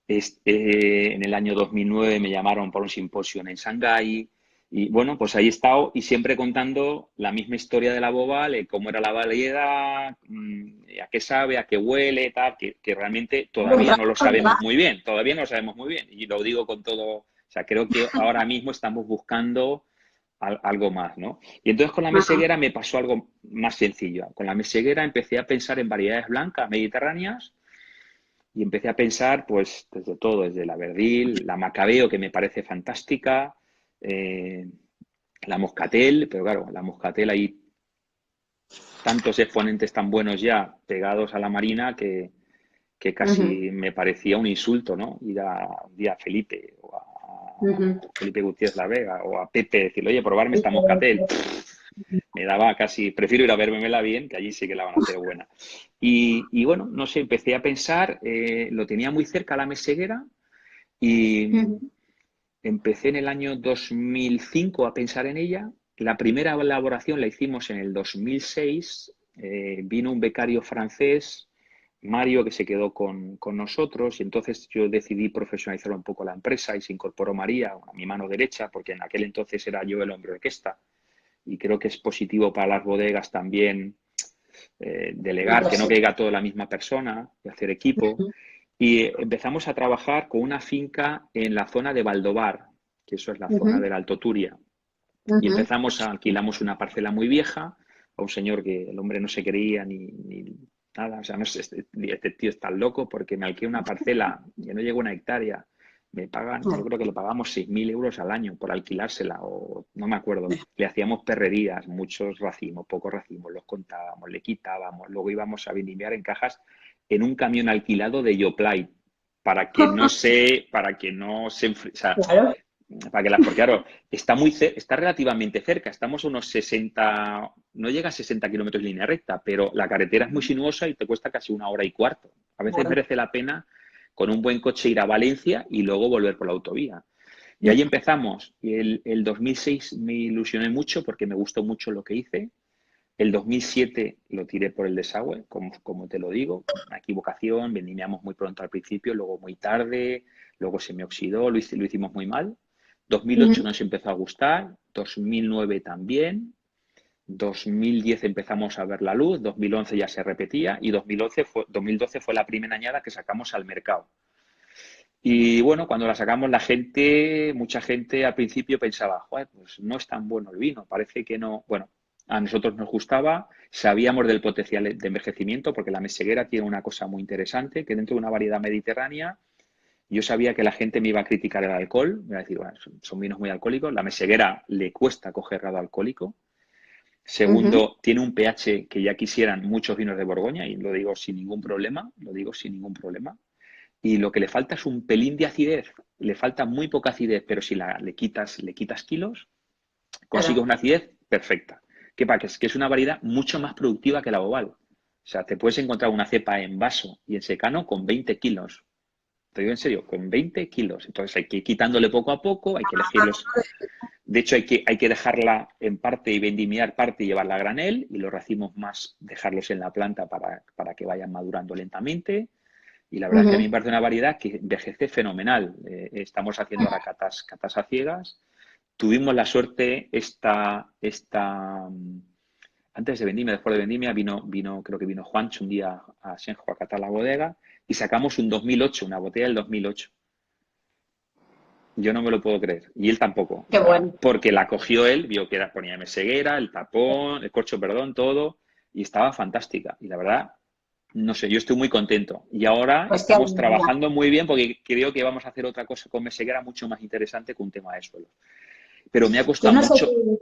En el año 2009 me llamaron para un simposio en Shanghái y bueno, pues ahí he estado y siempre contando la misma historia de la boba, de cómo era la variedad, a qué sabe, a qué huele, tal, que realmente Un todavía no lo trabajo sabemos detrás. muy bien, todavía no lo sabemos muy bien y lo digo con todo, o sea, creo que ahora mismo estamos buscando algo más, ¿no? Y entonces con la Ajá. meseguera me pasó algo más sencillo. Con la meseguera empecé a pensar en variedades blancas mediterráneas y empecé a pensar, pues, desde todo, desde la Verdil, la Macabeo, que me parece fantástica, eh, la Moscatel, pero claro, la Moscatel hay tantos exponentes tan buenos ya pegados a la Marina que Ujú. casi me parecía un insulto, ¿no? Ir a un día a Felipe o Ujú. a Felipe Gutiérrez La Vega o a Pepe, decirle, oye, probarme esta Moscatel. Me daba casi, prefiero ir a bérmela bien, que allí sí que la van a hacer buena. Y bueno, no sé, empecé a pensar, lo tenía muy cerca la meseguera y Ujú. empecé en el año 2005 a pensar en ella. La primera elaboración la hicimos en el 2006. Vino un becario francés, Mario, que se quedó con nosotros y entonces yo decidí profesionalizar un poco la empresa y se incorporó María, a mi mano derecha, porque en aquel entonces era yo el hombre orquesta y creo que es positivo para las bodegas también delegar, que no caiga todo la misma persona, y hacer equipo. Y empezamos a trabajar con una finca en la zona de Valdovar, que eso es la zona del Alto Turia. Y alquilamos una parcela muy vieja a un señor que el hombre no se creía ni nada. O sea, no sé, este tío está loco porque me alquilé una parcela que no llega a una hectárea. Me pagan, yo creo que le pagamos 6.000 euros al año por alquilársela, o no me acuerdo. Le hacíamos perrerías, muchos racimos, pocos racimos, los contábamos, le quitábamos, luego íbamos a vendimiar en cajas en un camión alquilado de Yoplait para que no se, o sea, Claro. porque claro, está relativamente cerca, estamos a unos 60, no llega a 60 kilómetros en línea recta, pero la carretera es muy sinuosa y te cuesta casi 1 hora y cuarto. A veces merece la pena con un buen coche ir a Valencia y luego volver por la autovía. Y ahí empezamos. Y el 2006 me ilusioné mucho porque me gustó mucho lo que hice. El 2007 lo tiré por el desagüe, como te lo digo, una equivocación, vendimiamos muy pronto al principio, luego muy tarde, luego se me oxidó, lo hicimos muy mal. 2008 nos empezó a gustar, 2009 también, 2010 empezamos a ver la luz, 2011 ya se repetía y 2012 fue la primera añada que sacamos al mercado. Y bueno, cuando la sacamos mucha gente al principio pensaba, joder, pues no es tan bueno el vino, parece que no. Bueno, a nosotros nos gustaba, sabíamos del potencial de envejecimiento, porque la meseguera tiene una cosa muy interesante, que dentro de una variedad mediterránea, yo sabía que la gente me iba a criticar el alcohol, me iba a decir, bueno, son vinos muy alcohólicos, la meseguera le cuesta coger grado alcohólico. Segundo, tiene un pH que ya quisieran muchos vinos de Borgoña, y lo digo sin ningún problema, y lo que le falta es un pelín de acidez. Le falta muy poca acidez, pero si le quitas kilos, consigues una acidez perfecta. ¿Qué pasa? Que es una variedad mucho más productiva que la Bobal. O sea, te puedes encontrar una cepa en vaso y en secano con 20 kilos. Te digo en serio, con 20 kilos. Entonces hay que ir quitándole poco a poco, hay que elegirlos. De hecho, hay que dejarla en parte y vendimiar parte y llevarla a granel, y los racimos más dejarlos en la planta para que vayan madurando lentamente. Y la verdad es que a mí me parece una variedad que envejece fenomenal. Estamos haciendo ahora catas a ciegas. Tuvimos la suerte antes de vendimia, después de vendimia, creo que vino Juancho un día a Senjo a catar la bodega y sacamos un 2008, una botella del 2008. Yo no me lo puedo creer. Y él tampoco. Qué bueno. Porque la cogió él, vio que ponía meseguera, el tapón, el corcho, perdón, todo. Y estaba fantástica. Y la verdad, no sé, yo estoy muy contento. Y ahora Pues estamos trabajando muy bien porque creo que vamos a hacer otra cosa con meseguera mucho más interesante que un tema de suelo. Pero me ha costado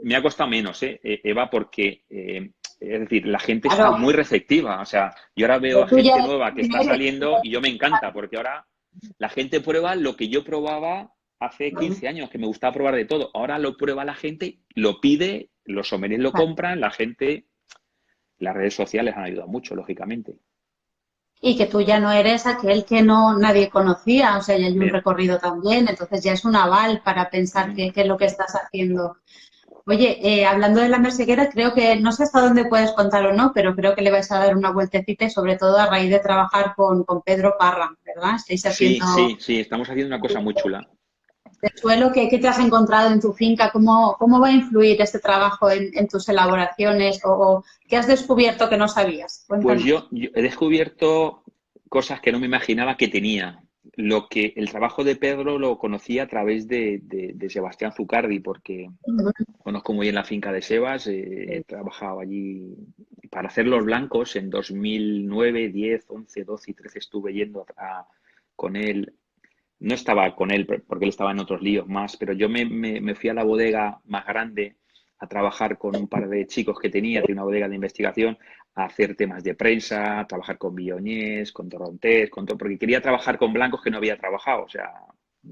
me ha costado menos, Eva, porque, es decir, la gente está muy receptiva. O sea, yo ahora veo a gente nueva que está saliendo y yo me encanta porque ahora la gente prueba lo que yo probaba hace 15 años, que me gustaba probar de todo. Ahora lo prueba la gente, lo pide, los sommeliers lo compran, la gente, las redes sociales han ayudado mucho, lógicamente. Y que tú ya no eres aquel que nadie conocía, o sea, ya hay un recorrido también, entonces ya es un aval para pensar qué es lo que estás haciendo. Oye, hablando de la merseguera, creo que, no sé hasta dónde puedes contar o no, pero creo que le vais a dar una vueltecita y sobre todo a raíz de trabajar con Pedro Parra, ¿verdad? Estáis haciendo... Sí, estamos haciendo una cosa muy chula. De suelo, ¿qué te has encontrado en tu finca? ¿Cómo va a influir este trabajo en tus elaboraciones o qué has descubierto que no sabías? Cuéntanos. Pues yo he descubierto cosas que no me imaginaba que tenía. El trabajo de Pedro lo conocí a través de Sebastián Zucardi, porque conozco muy bien la finca de Sebas, he trabajado allí para hacer los blancos en 2009, 10, 11, 12 y 13 estuve yendo con él. No estaba con él porque él estaba en otros líos más, pero yo me fui a la bodega más grande a trabajar con un par de chicos que tenía una bodega de investigación, a hacer temas de prensa, a trabajar con Viñés, con Torrontés, con todo, porque quería trabajar con blancos que no había trabajado, o sea,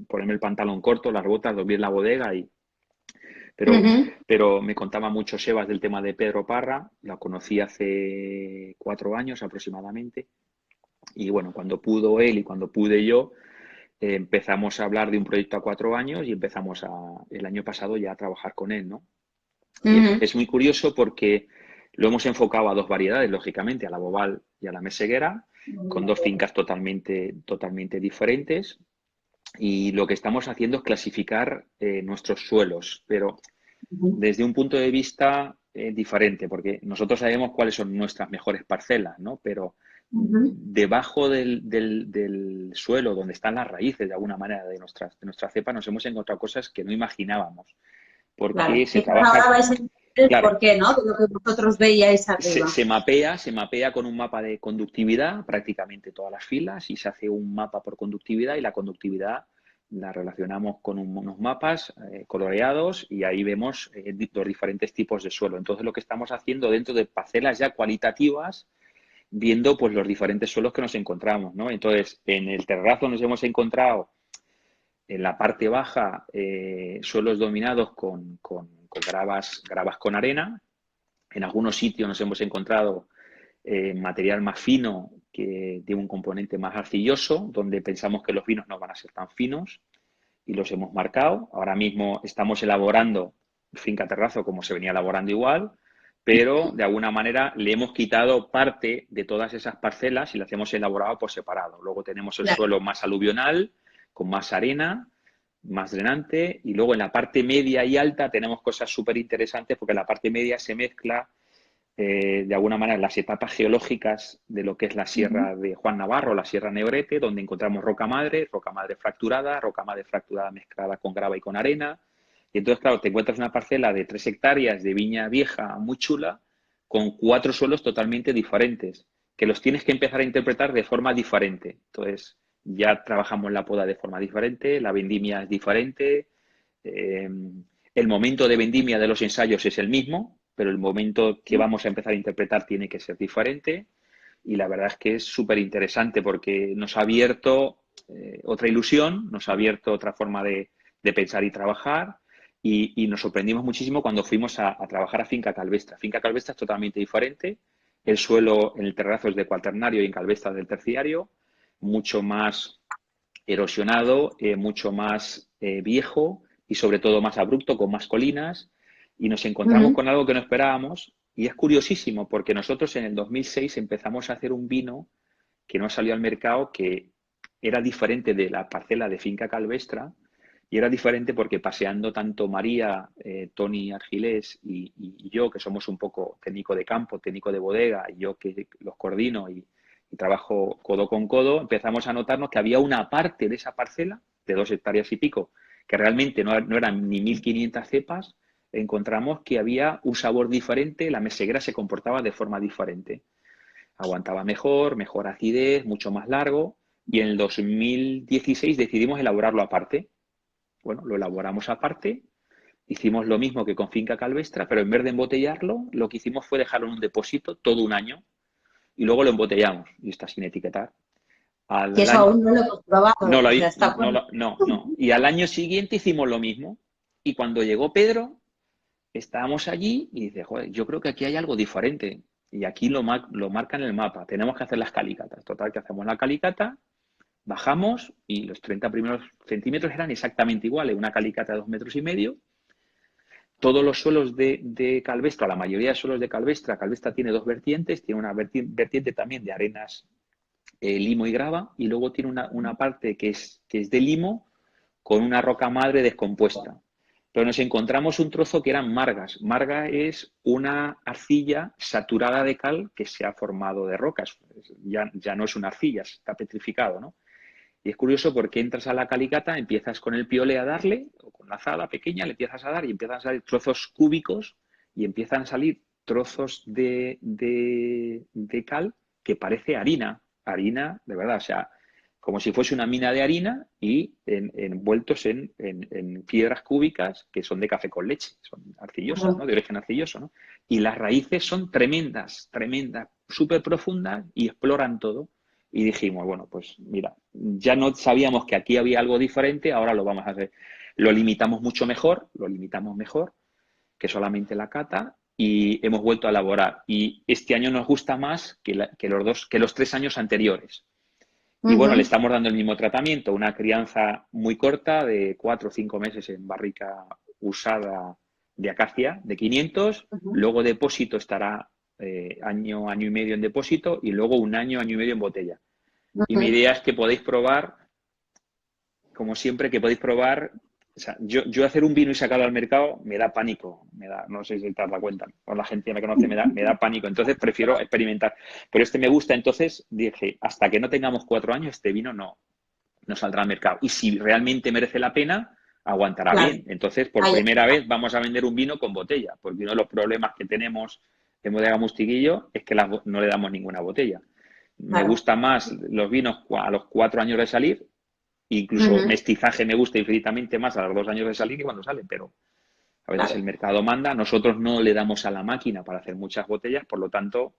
ponerme el pantalón corto, las botas, dormir en la bodega pero me contaba mucho Sebas del tema de Pedro Parra, lo conocí hace 4 años aproximadamente, y bueno, cuando pudo él y cuando pude yo, empezamos a hablar de un proyecto a 4 años y empezamos el año pasado ya a trabajar con él, ¿no? Y es muy curioso porque lo hemos enfocado a 2 variedades, lógicamente, a la Bobal y a la Meseguera, con 2 fincas totalmente diferentes. Y lo que estamos haciendo es clasificar nuestros suelos, pero Ujú, desde un punto de vista diferente, porque nosotros sabemos cuáles son nuestras mejores parcelas, ¿no? Pero ujú. debajo del suelo, donde están las raíces, de alguna manera, de nuestra cepa, nos hemos encontrado cosas que no imaginábamos, Claro. porque se Quizás trabaja, ahora vais a entender el claro, porqué, ¿no? De lo que vosotros veíais arriba. se mapea con un mapa de conductividad, prácticamente todas las filas, y se hace un mapa por conductividad, y la conductividad la relacionamos con unos mapas coloreados, y ahí vemos los diferentes tipos de suelo. Entonces, lo que estamos haciendo dentro de parcelas ya cualitativas, viendo pues los diferentes suelos que nos encontramos, ¿no? Entonces, en el terrazo nos hemos encontrado en la parte baja suelos dominados con gravas con arena. En algunos sitios nos hemos encontrado material más fino que tiene un componente más arcilloso, donde pensamos que los vinos no van a ser tan finos y los hemos marcado. Ahora mismo estamos elaborando finca terrazo como se venía elaborando igual, pero de alguna manera le hemos quitado parte de todas esas parcelas y las hemos elaborado por separado. Luego tenemos el Claro. suelo más aluvional, con más arena, más drenante, y luego en la parte media y alta tenemos cosas súper interesantes porque en la parte media se mezcla de alguna manera las etapas geológicas de lo que es la Ujú. Sierra de Juan Navarro, la Sierra Negrete, donde encontramos roca madre fracturada mezclada con grava y con arena. Y entonces, claro, te encuentras una parcela de 3 hectáreas de viña vieja muy chula, con 4 suelos totalmente diferentes, que los tienes que empezar a interpretar de forma diferente. Entonces, ya trabajamos la poda de forma diferente, la vendimia es diferente, eh, el momento de vendimia de los ensayos es el mismo, pero el momento que vamos a empezar a interpretar tiene que ser diferente. Y la verdad es que es súper interesante porque nos ha abierto otra ilusión, nos ha abierto otra forma de pensar y trabajar. Y nos sorprendimos muchísimo cuando fuimos a trabajar a Finca Calvestra. Finca Calvestra es totalmente diferente. El suelo en el terrazo es de cuaternario y en Calvestra del terciario, mucho más erosionado, mucho más viejo y sobre todo más abrupto, con más colinas, y nos encontramos Ujú. con algo que no esperábamos. Y es curiosísimo porque nosotros en el 2006 empezamos a hacer un vino que no salió al mercado, que era diferente de la parcela de Finca Calvestra, y era diferente porque paseando tanto María, Tony Argilés y yo, que somos un poco técnico de campo, técnico de bodega, y yo que los coordino y trabajo codo con codo, empezamos a notarnos que había una parte de esa parcela, de 2 hectáreas y pico, que realmente no eran ni 1.500 cepas. Encontramos que había un sabor diferente, la meseguera se comportaba de forma diferente, aguantaba mejor, mejor acidez, mucho más largo, y en el 2016 decidimos elaborarlo aparte. Bueno, lo elaboramos aparte, hicimos lo mismo que con Finca Calvestra, pero en vez de embotellarlo, lo que hicimos fue dejarlo en un depósito todo un año y luego lo embotellamos y está sin etiquetar. Y Al eso año, aún no lo hemos no, probado. lo, O sea, está no, bueno. no, no. Y al año siguiente hicimos lo mismo. Y cuando llegó Pedro, estábamos allí y dice, joder, yo creo que aquí hay algo diferente. Y aquí lo marca en el mapa. Tenemos que hacer las calicatas. Total, que hacemos la calicata, bajamos y los 30 primeros centímetros eran exactamente iguales. Una calicata de 2,5 metros. Todos los suelos de Calvestra, la mayoría de suelos de Calvestra, Calvestra tiene dos vertientes, tiene una vertiente también de arenas, limo y grava, y luego tiene una parte que es de limo con una roca madre descompuesta. Pero nos encontramos un trozo que eran margas. Marga es una arcilla saturada de cal que se ha formado de rocas. Ya no es una arcilla, está petrificado, ¿no? Y es curioso porque entras a la calicata, empiezas con el piole a darle, o con la azada pequeña, le empiezas a dar y empiezan a salir trozos cúbicos y empiezan a salir trozos de cal que parece harina de verdad, o sea, como si fuese una mina de harina y envueltos en piedras cúbicas que son de café con leche, son arcillosas, ¿no? De origen arcilloso, ¿no? Y las raíces son tremendas, tremendas, súper profundas y exploran todo. Y dijimos, bueno, pues mira, ya no sabíamos que aquí había algo diferente, ahora lo vamos a hacer. Lo limitamos mejor que solamente la cata y hemos vuelto a elaborar. Y este año nos gusta más que los 3 años anteriores. Y bueno, le Ujú, estamos dando el mismo tratamiento, una crianza muy corta de 4 o 5 meses en barrica usada de acacia de 500, ujú, luego depósito estará año, año y medio en depósito y luego un año, año y medio en botella. Y mi ujú. idea es que podéis probar, como siempre, que podéis probar O sea, yo hacer un vino y sacarlo al mercado me da pánico, no sé si te has dado cuenta, o la gente que me conoce me da pánico, entonces prefiero experimentar. Pero este me gusta, entonces dije, hasta que no tengamos 4 años, este vino no saldrá al mercado. Y si realmente merece la pena, aguantará Claro, bien. Entonces, por ahí primera está. vez vamos a vender un vino con botella, porque uno de los problemas que tenemos en Bodega Mustiguillo es que no le damos ninguna botella. Me Claro. gusta más los vinos a los 4 años de salir, incluso Ujú, mestizaje me gusta infinitamente más a los 2 años de salir que cuando salen, pero a veces el claro. mercado manda, nosotros no le damos a la máquina para hacer muchas botellas, por lo tanto,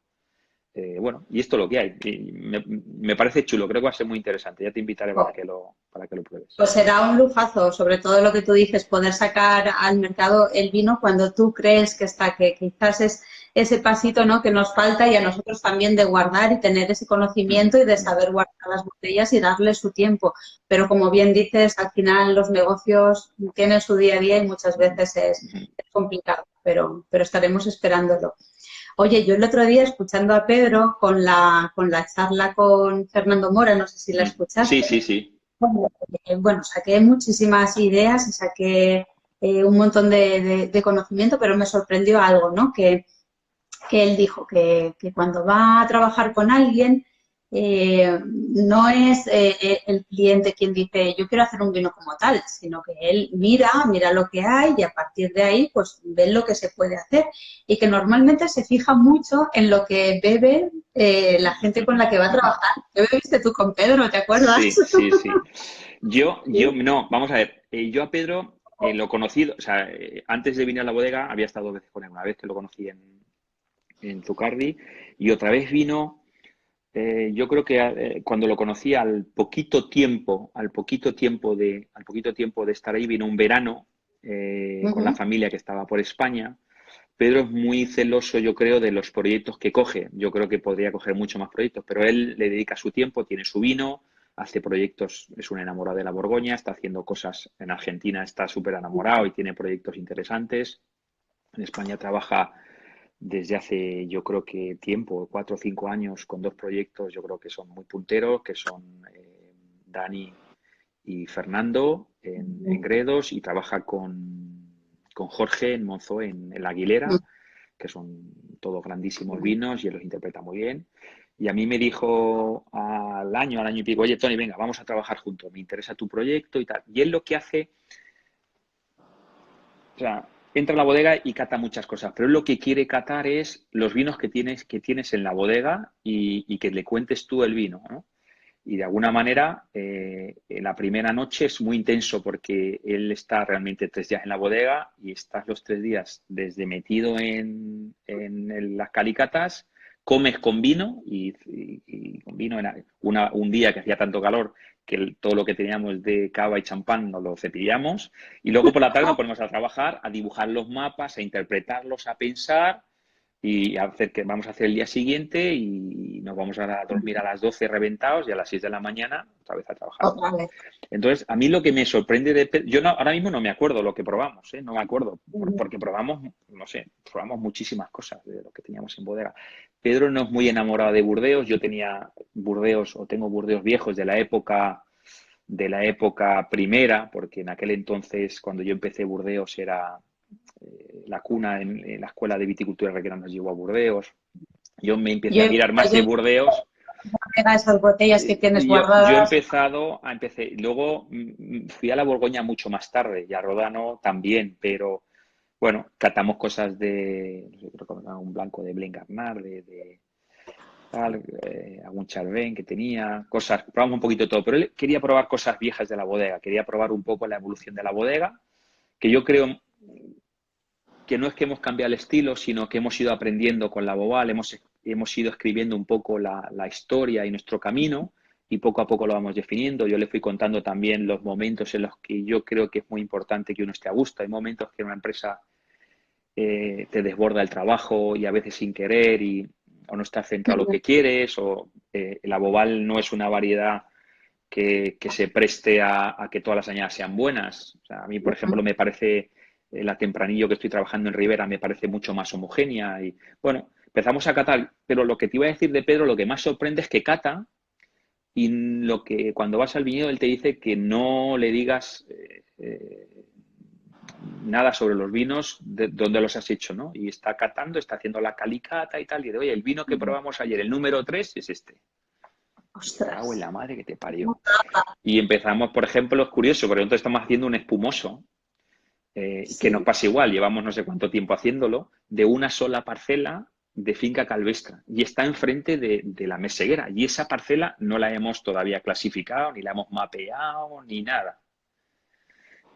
bueno, y esto es lo que hay. Y me parece chulo, creo que va a ser muy interesante. Ya te invitaré para que lo pruebes. Pues será un lujazo, sobre todo lo que tú dices, poder sacar al mercado el vino cuando tú crees que está, que quizás es ese pasito, ¿no?, que nos falta, y a nosotros también de guardar y tener ese conocimiento y de saber guardar las botellas y darle su tiempo. Pero como bien dices, al final los negocios tienen su día a día y muchas veces es complicado, pero estaremos esperándolo. Oye, yo el otro día escuchando a Pedro con la charla con Fernando Mora, no sé si la Sí, escuchaste. sí, sí. Bueno, saqué muchísimas ideas y saqué un montón de conocimiento, pero me sorprendió algo, ¿no? Que él dijo que cuando va a trabajar con alguien, no es el cliente quien dice yo quiero hacer un vino como tal, sino que él mira lo que hay y a partir de ahí pues ve lo que se puede hacer, y que normalmente se fija mucho en lo que bebe la gente con la que va a trabajar. ¿Qué bebiste tú con Pedro? ¿Te acuerdas? Sí, sí, sí. Sí. No, vamos a ver. Yo a Pedro lo conocí, o sea, antes de venir a la bodega había estado 2 veces con él. Una vez que lo conocí en Zucardi y otra vez vino, yo creo que cuando lo conocí al poquito tiempo de estar ahí, vino un verano con la Ujú. familia que estaba por España. Pedro es muy celoso, yo creo, de los proyectos que coge. Yo creo que podría coger mucho más proyectos, pero él le dedica su tiempo, tiene su vino, hace proyectos, es un enamorado de la Borgoña, está haciendo cosas en Argentina, está súper enamorado y tiene proyectos interesantes. En España trabaja desde hace, yo creo que tiempo, 4 o 5 años, con 2 proyectos, yo creo que son muy punteros, que son Dani y Fernando en Gredos, y trabaja con Jorge en Monzó, en La Aguilera, que son todos grandísimos vinos y él los interpreta muy bien. Y a mí me dijo al año y pico, oye, Tony, venga, vamos a trabajar juntos, me interesa tu proyecto y tal. Y él lo que hace, o sea, entra a la bodega y cata muchas cosas, pero él lo que quiere catar es los vinos que tienes en la bodega y que le cuentes tú el vino, ¿no? Y de alguna manera, la primera noche es muy intenso porque él está realmente 3 días en la bodega y estás los 3 días desde metido en las calicatas, comes con vino y con vino, un día que hacía tanto calor que todo lo que teníamos de cava y champán nos lo cepillamos, y luego por la tarde nos ponemos a trabajar, a dibujar los mapas, a interpretarlos, a pensar y hacer que vamos a hacer el día siguiente y nos vamos a dormir a las 12 reventados y a las 6 de la mañana otra vez a trabajar. Otra vez. Entonces, a mí lo que me sorprende yo ahora mismo no me acuerdo lo que probamos, ¿eh? No me acuerdo, porque probamos, no sé, probamos muchísimas cosas de lo que teníamos en bodega. Pedro no es muy enamorado de Burdeos, yo tenía Burdeos o tengo Burdeos viejos de la época primera, porque en aquel entonces, cuando yo empecé Burdeos, era la cuna en la escuela de viticultura que nos llevó a Burdeos. Yo me empecé Yo, a tirar más yo de Burdeos. esas botellas que tienes Yo guardadas. luego fui a la Borgoña mucho más tarde y a Rodano también, pero bueno, catamos cosas no sé, creo que era un blanco de Blengarnard, de tal, algún Chardonnay que tenía, cosas, probamos un poquito de todo, pero él quería probar cosas viejas de la bodega, quería probar un poco la evolución de la bodega, que yo creo que no es que hemos cambiado el estilo, sino que hemos ido aprendiendo con la Boval, hemos ido escribiendo un poco la historia y nuestro camino, y poco a poco lo vamos definiendo. Yo le fui contando también los momentos en los que yo creo que es muy importante que uno esté a gusto. Hay momentos que en una empresa te desborda el trabajo y a veces sin querer, o no estás centrado en lo que quieres, o la Boval no es una variedad que se preste a que todas las añadas sean buenas. O sea, a mí, por ejemplo, me parece la Tempranillo que estoy trabajando en Ribera me parece mucho más homogénea. Y bueno, empezamos a catar, pero lo que te iba a decir de Pedro, lo que más sorprende es que cata y cuando vas al viñedo él te dice que no le digas nada sobre los vinos, de dónde los has hecho, ¿no? Y está catando, está haciendo la calicata y tal, y de, oye, el vino que probamos ayer, el número 3 es este. Cago en Ostras. la madre que te parió. Y empezamos, por ejemplo, es curioso, porque nosotros estamos haciendo un espumoso, que nos Sí. pasa igual, llevamos no sé cuánto tiempo haciéndolo, de una sola parcela de finca calvestra. Y está enfrente de la meseguera. Y esa parcela no la hemos todavía clasificado, ni la hemos mapeado, ni nada.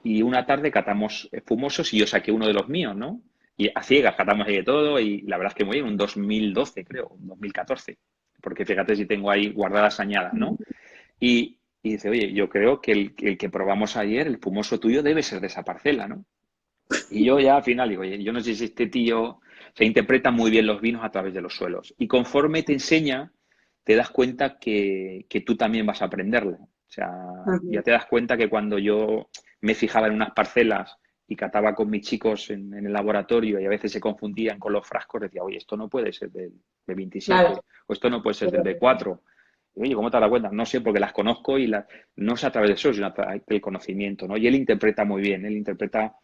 Y una tarde catamos espumosos y yo saqué uno de los míos, ¿no? Y a ciegas catamos ahí de todo y la verdad es que muy bien, un 2012 creo, un 2014, porque fíjate si tengo ahí guardadas añadas, ¿no? Y dice, oye, yo creo que el que probamos ayer, el espumoso tuyo, debe ser de esa parcela, ¿no? Y yo ya al final digo, oye, yo no sé si este tío se interpreta muy bien los vinos a través de los suelos. Y conforme te enseña, te das cuenta que tú también vas a aprenderlo. O sea, ya Ujú. te das cuenta que cuando yo me fijaba en unas parcelas y cataba con mis chicos en el laboratorio y a veces se confundían con los frascos, decía, oye, esto no puede ser del Claro. B27 o esto no puede ser del B4. Y, oye, ¿cómo te das cuenta? No sé, porque las conozco y no es a través de eso, sino a través del conocimiento, ¿no? Y él interpreta muy bien, él interpreta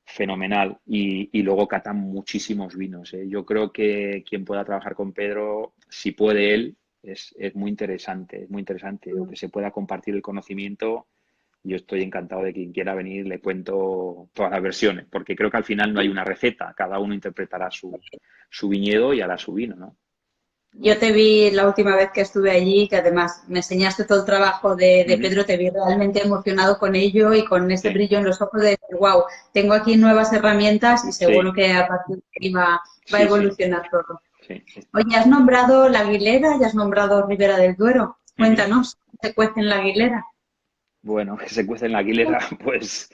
fenomenal y luego catan muchísimos vinos, ¿eh? Yo creo que quien pueda trabajar con Pedro, si puede él, es muy interesante, es muy interesante. O que se pueda compartir el conocimiento, yo estoy encantado de quien quiera venir, le cuento todas las versiones, porque creo que al final no hay una receta, cada uno interpretará su viñedo y hará su vino, ¿no? Yo te vi la última vez que estuve allí, que además me enseñaste todo el trabajo de Ujú. Pedro, te vi realmente emocionado con ello y con ese Sí, brillo en los ojos de decir, wow, tengo aquí nuevas herramientas y seguro sí, que a partir de ahí va a sí, sí, evolucionar todo. sí. Oye, has nombrado La Aguilera y has nombrado Ribera del Duero. Ujú. Cuéntanos, ¿qué se cuece en La Aguilera? Bueno, que se cuece en la Aguilera, pues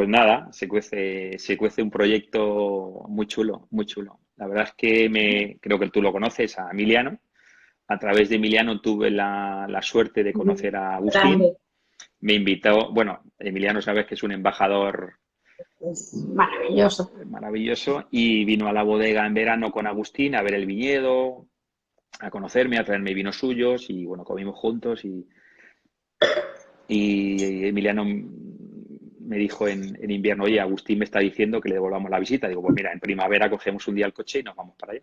nada, se cuece un proyecto muy chulo, muy chulo. La verdad es que creo que tú lo conoces, a Emiliano. A través de Emiliano tuve la suerte de conocer a Agustín. Grande, Me invitó, bueno, Emiliano sabes que es un embajador es maravilloso. maravilloso y vino a la bodega en verano con Agustín a ver el viñedo, a conocerme, a traerme vinos suyos y bueno, comimos juntos y Emiliano me dijo en invierno, oye, Agustín me está diciendo que le devolvamos la visita. Digo, pues mira, en primavera cogemos un día el coche y nos vamos para allá.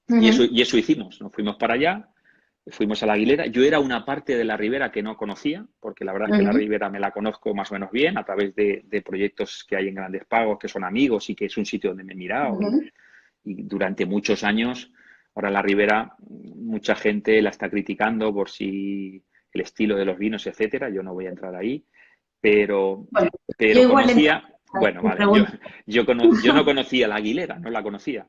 Ujú, Y eso hicimos, nos fuimos para allá, fuimos a la Aguilera. Yo era una parte de la Ribera que no conocía, porque la verdad es que la ujú, Ribera me la conozco más o menos bien a través de proyectos que hay en Grandes Pagos, que son amigos y que es un sitio donde me he mirado. ujú. Y durante muchos años, ahora la Ribera, mucha gente la está criticando por si el estilo de los vinos, etcétera. Yo no voy a entrar ahí, pero, Bueno, yo pero igual conocía, bueno, te vale, pregunto. yo no conocía la Aguilera, no la conocía.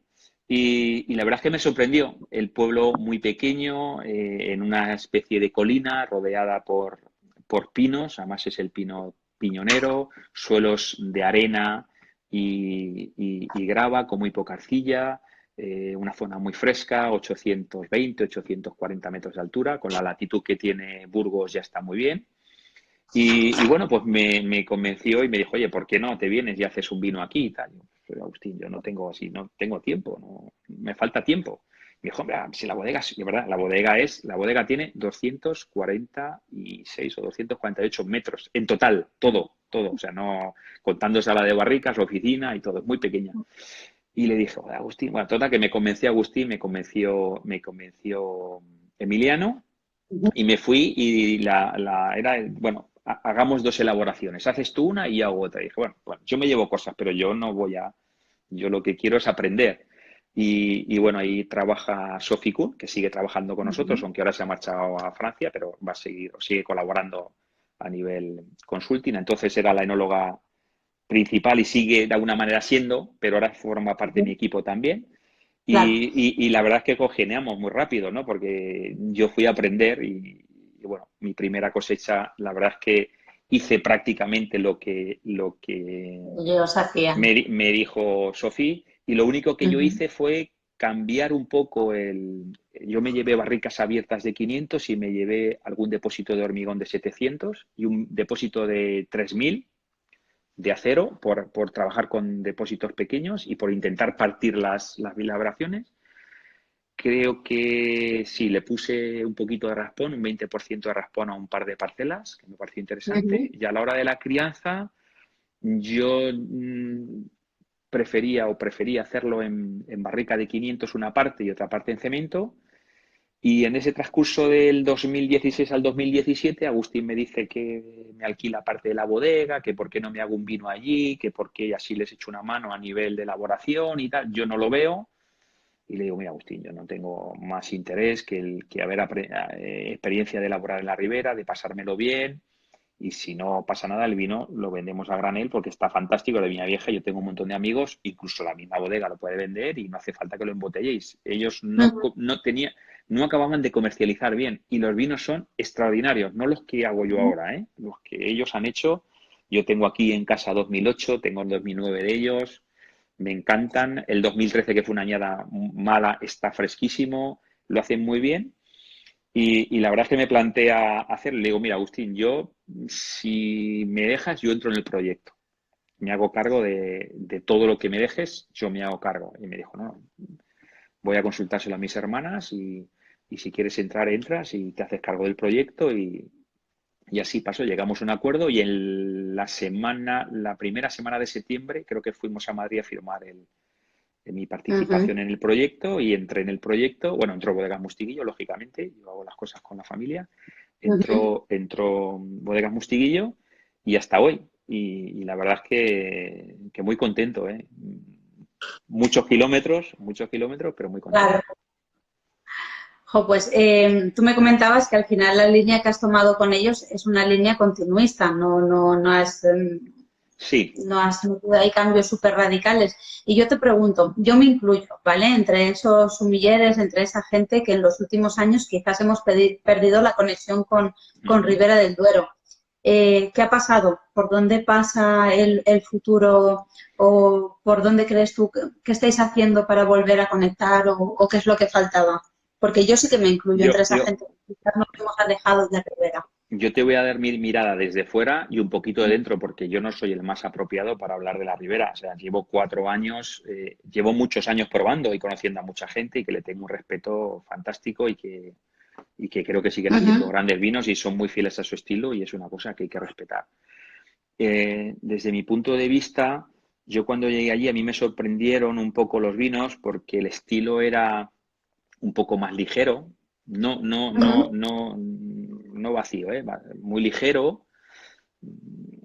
Y la verdad es que me sorprendió el pueblo muy pequeño, en una especie de colina rodeada por pinos, además es el pino piñonero, suelos de arena y grava con muy poca arcilla, una zona muy fresca, 820, 840 metros de altura, con la latitud que tiene Burgos ya está muy bien. Y bueno, pues me convenció y me dijo, oye, ¿por qué no te vienes y haces un vino aquí y tal? Yo, pero Agustín, yo no tengo así, no tengo tiempo, no, me falta tiempo. Me dijo, hombre, si la bodega, de verdad, la bodega tiene 246 o 248 metros en total, todo, o sea, no contando sala de barricas, oficina y todo, es muy pequeña. Y le dije, "Joder, Agustín, bueno, total que me convenció Agustín, me convenció Emiliano y me fui y era, bueno, hagamos dos elaboraciones. Haces tú una y yo hago otra. Y dije, bueno, yo me llevo cosas, pero yo no voy a, yo lo que quiero es aprender. Y bueno, ahí trabaja Sophie Kuhn, que sigue trabajando con nosotros, Ujú. aunque ahora se ha marchado a Francia, pero va a seguir, o sigue colaborando a nivel consulting. Entonces era la enóloga principal y sigue de alguna manera siendo, pero ahora forma parte de mi equipo también. Claro. Y la verdad es que congeniamos muy rápido, ¿no? Porque yo fui a aprender y, bueno, mi primera cosecha, la verdad es que hice prácticamente lo que Ellos hacían. me dijo Sofía y lo único que yo Ujú. hice fue cambiar un poco el... Yo me llevé barricas abiertas de 500 y me llevé algún depósito de hormigón de 700 y un depósito de 3000 de acero por trabajar con depósitos pequeños y por intentar partir las vibraciones creo que sí, le puse un poquito de raspón, un 20% de raspón a un par de parcelas, que me pareció interesante. Ujú, Y a la hora de la crianza, yo prefería hacerlo en barrica de 500 una parte y otra parte en cemento. Y en ese transcurso del 2016 al 2017, Agustín me dice que me alquila parte de la bodega, que por qué no me hago un vino allí, que por qué así les echo una mano a nivel de elaboración y tal. Yo no lo veo. Y le digo, mira, Agustín, yo no tengo más interés que haber experiencia de elaborar en la ribera, de pasármelo bien. Y si no pasa nada, el vino lo vendemos a granel porque está fantástico de Viña Vieja. Yo tengo un montón de amigos, incluso la misma bodega lo puede vender y no hace falta que lo embotelléis. Ellos ujú. no acababan de comercializar bien y los vinos son extraordinarios, no los que hago yo ahora, ¿eh? Los que ellos han hecho. Yo tengo aquí en casa 2008, tengo el 2009 de ellos, me encantan. El 2013, que fue una añada mala, está fresquísimo, lo hacen muy bien. Y la verdad es que me plantea hacerlo. Le digo, mira, Agustín, yo, si me dejas, yo entro en el proyecto. Me hago cargo de todo lo que me dejes, yo me hago cargo. Y me dijo, no, voy a consultárselo a mis hermanas y si quieres entrar, entras y te haces cargo del proyecto. Y así pasó, llegamos a un acuerdo y en la primera semana de septiembre, creo que fuimos a Madrid a firmar mi Ujú, participación en el proyecto y entré en el proyecto. Bueno, entró Bodegas Mustiguillo, lógicamente, yo hago las cosas con la familia. ujú. Entró Bodegas Mustiguillo y hasta hoy. Y la verdad es que muy contento, ¿eh? Muchos kilómetros, pero muy contento. Claro. Jo, pues tú me comentabas que al final la línea que has tomado con ellos es una línea continuista, no has, Sí, no has metido ahí cambios súper radicales. Y yo te pregunto, yo me incluyo, ¿vale? Entre esos sumilleres, entre esa gente que en los últimos años quizás hemos perdido la conexión con ujú. Ribera del Duero. ¿Qué ha pasado? ¿Por dónde pasa el futuro? ¿O por dónde crees tú que estáis haciendo para volver a conectar? ¿O qué es lo que faltaba? Porque yo sí que me incluyo entre Yo, esa yo, gente que quizás nos hemos alejado de Ribera. Yo te voy a dar mi mirada desde fuera y un poquito de dentro, porque yo no soy el más apropiado para hablar de la Ribera. O sea, llevo 4 años, llevo muchos años probando y conociendo a mucha gente y que le tengo un respeto fantástico y que creo que siguen haciendo Ujú, grandes vinos y son muy fieles a su estilo y es una cosa que hay que respetar. Desde mi punto de vista, yo cuando llegué allí a mí me sorprendieron un poco los vinos porque el estilo era un poco más ligero, ujú. no vacío, muy ligero.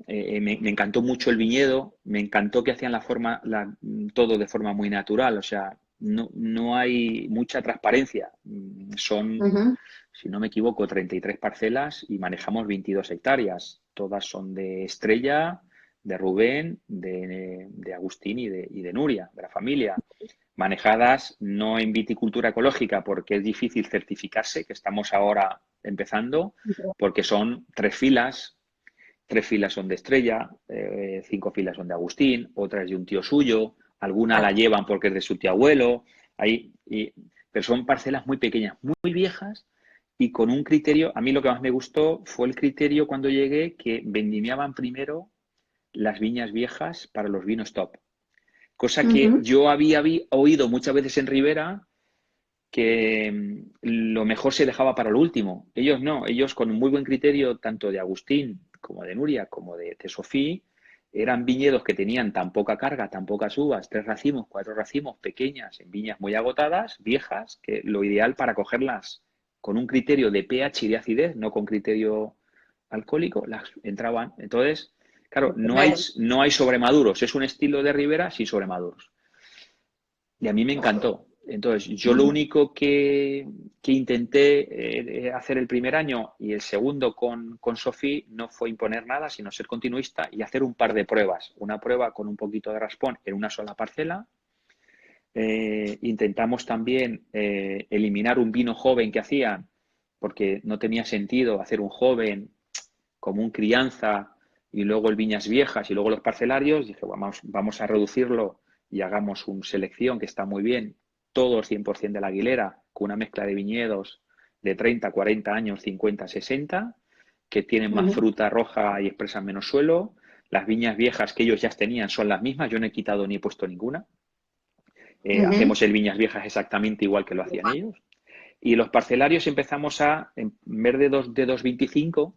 Me encantó mucho el viñedo, me encantó que hacían todo de forma muy natural, o sea, no hay mucha transparencia. Son, Ujú, si no me equivoco, 33 parcelas y manejamos 22 hectáreas. Todas son de Estrella, de Rubén, de Agustín y de Nuria, de la familia, manejadas no en viticultura ecológica porque es difícil certificarse, que estamos ahora empezando, porque son 3 filas son de Estrella, 5 filas son de Agustín, otra es de un tío suyo, alguna la claro. llevan porque es de su tío abuelo, pero son parcelas muy pequeñas, muy viejas y con un criterio. A mí lo que más me gustó fue el criterio cuando llegué, que vendimiaban primero las viñas viejas para los vinos top. Cosa que Ujú, yo había oído muchas veces en Ribera, que lo mejor se dejaba para lo último. Ellos no, ellos con un muy buen criterio, tanto de Agustín como de Nuria, como de Sofía, eran viñedos que tenían tan poca carga, tan pocas uvas, 3 racimos, 4 racimos, pequeñas, en viñas muy agotadas, viejas, que lo ideal para cogerlas con un criterio de pH y de acidez, no con criterio alcohólico, las entraban. Entonces, claro, estupendo. no hay sobremaduros, es un estilo de Ribera sin sobremaduros. Y a mí me encantó. Entonces, yo lo único que intenté hacer el primer año y el segundo con Sofía no fue imponer nada, sino ser continuista y hacer un par de pruebas. Una prueba con un poquito de raspón en una sola parcela. Intentamos también eliminar un vino joven que hacían, porque no tenía sentido hacer un joven como un crianza y luego el viñas viejas y luego los parcelarios. Dije, vamos a reducirlo y hagamos una selección que está muy bien, todos 100% de la Aguilera, con una mezcla de viñedos de 30, 40 años, 50, 60, que tienen más Ujú, fruta roja y expresan menos suelo. Las viñas viejas que ellos ya tenían son las mismas, yo no he quitado ni he puesto ninguna. Ujú. Hacemos el Viñas Viejas exactamente igual que lo hacían ellos. Y los parcelarios empezamos en vez de 2,25,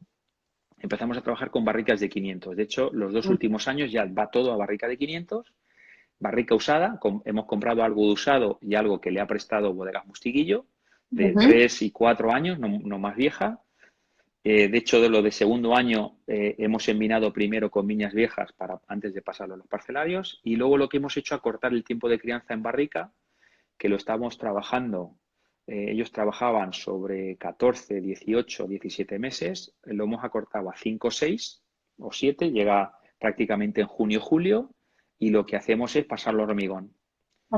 empezamos a trabajar con barricas de 500. De hecho, los 2 últimos años ya va todo a barrica de 500, barrica usada. Hemos comprado algo de usado y algo que le ha prestado Bodegas Mustiguillo, de Ujú. 3 y 4 años, no más vieja. De hecho, de lo de segundo año hemos envinado primero con viñas viejas antes de pasarlo a los parcelarios, y luego lo que hemos hecho es acortar el tiempo de crianza en barrica, que lo estamos trabajando. Ellos trabajaban sobre 14, 18, 17 meses, lo hemos acortado a 5, 6 o 7, llega prácticamente en junio, julio, y lo que hacemos es pasarlo a hormigón.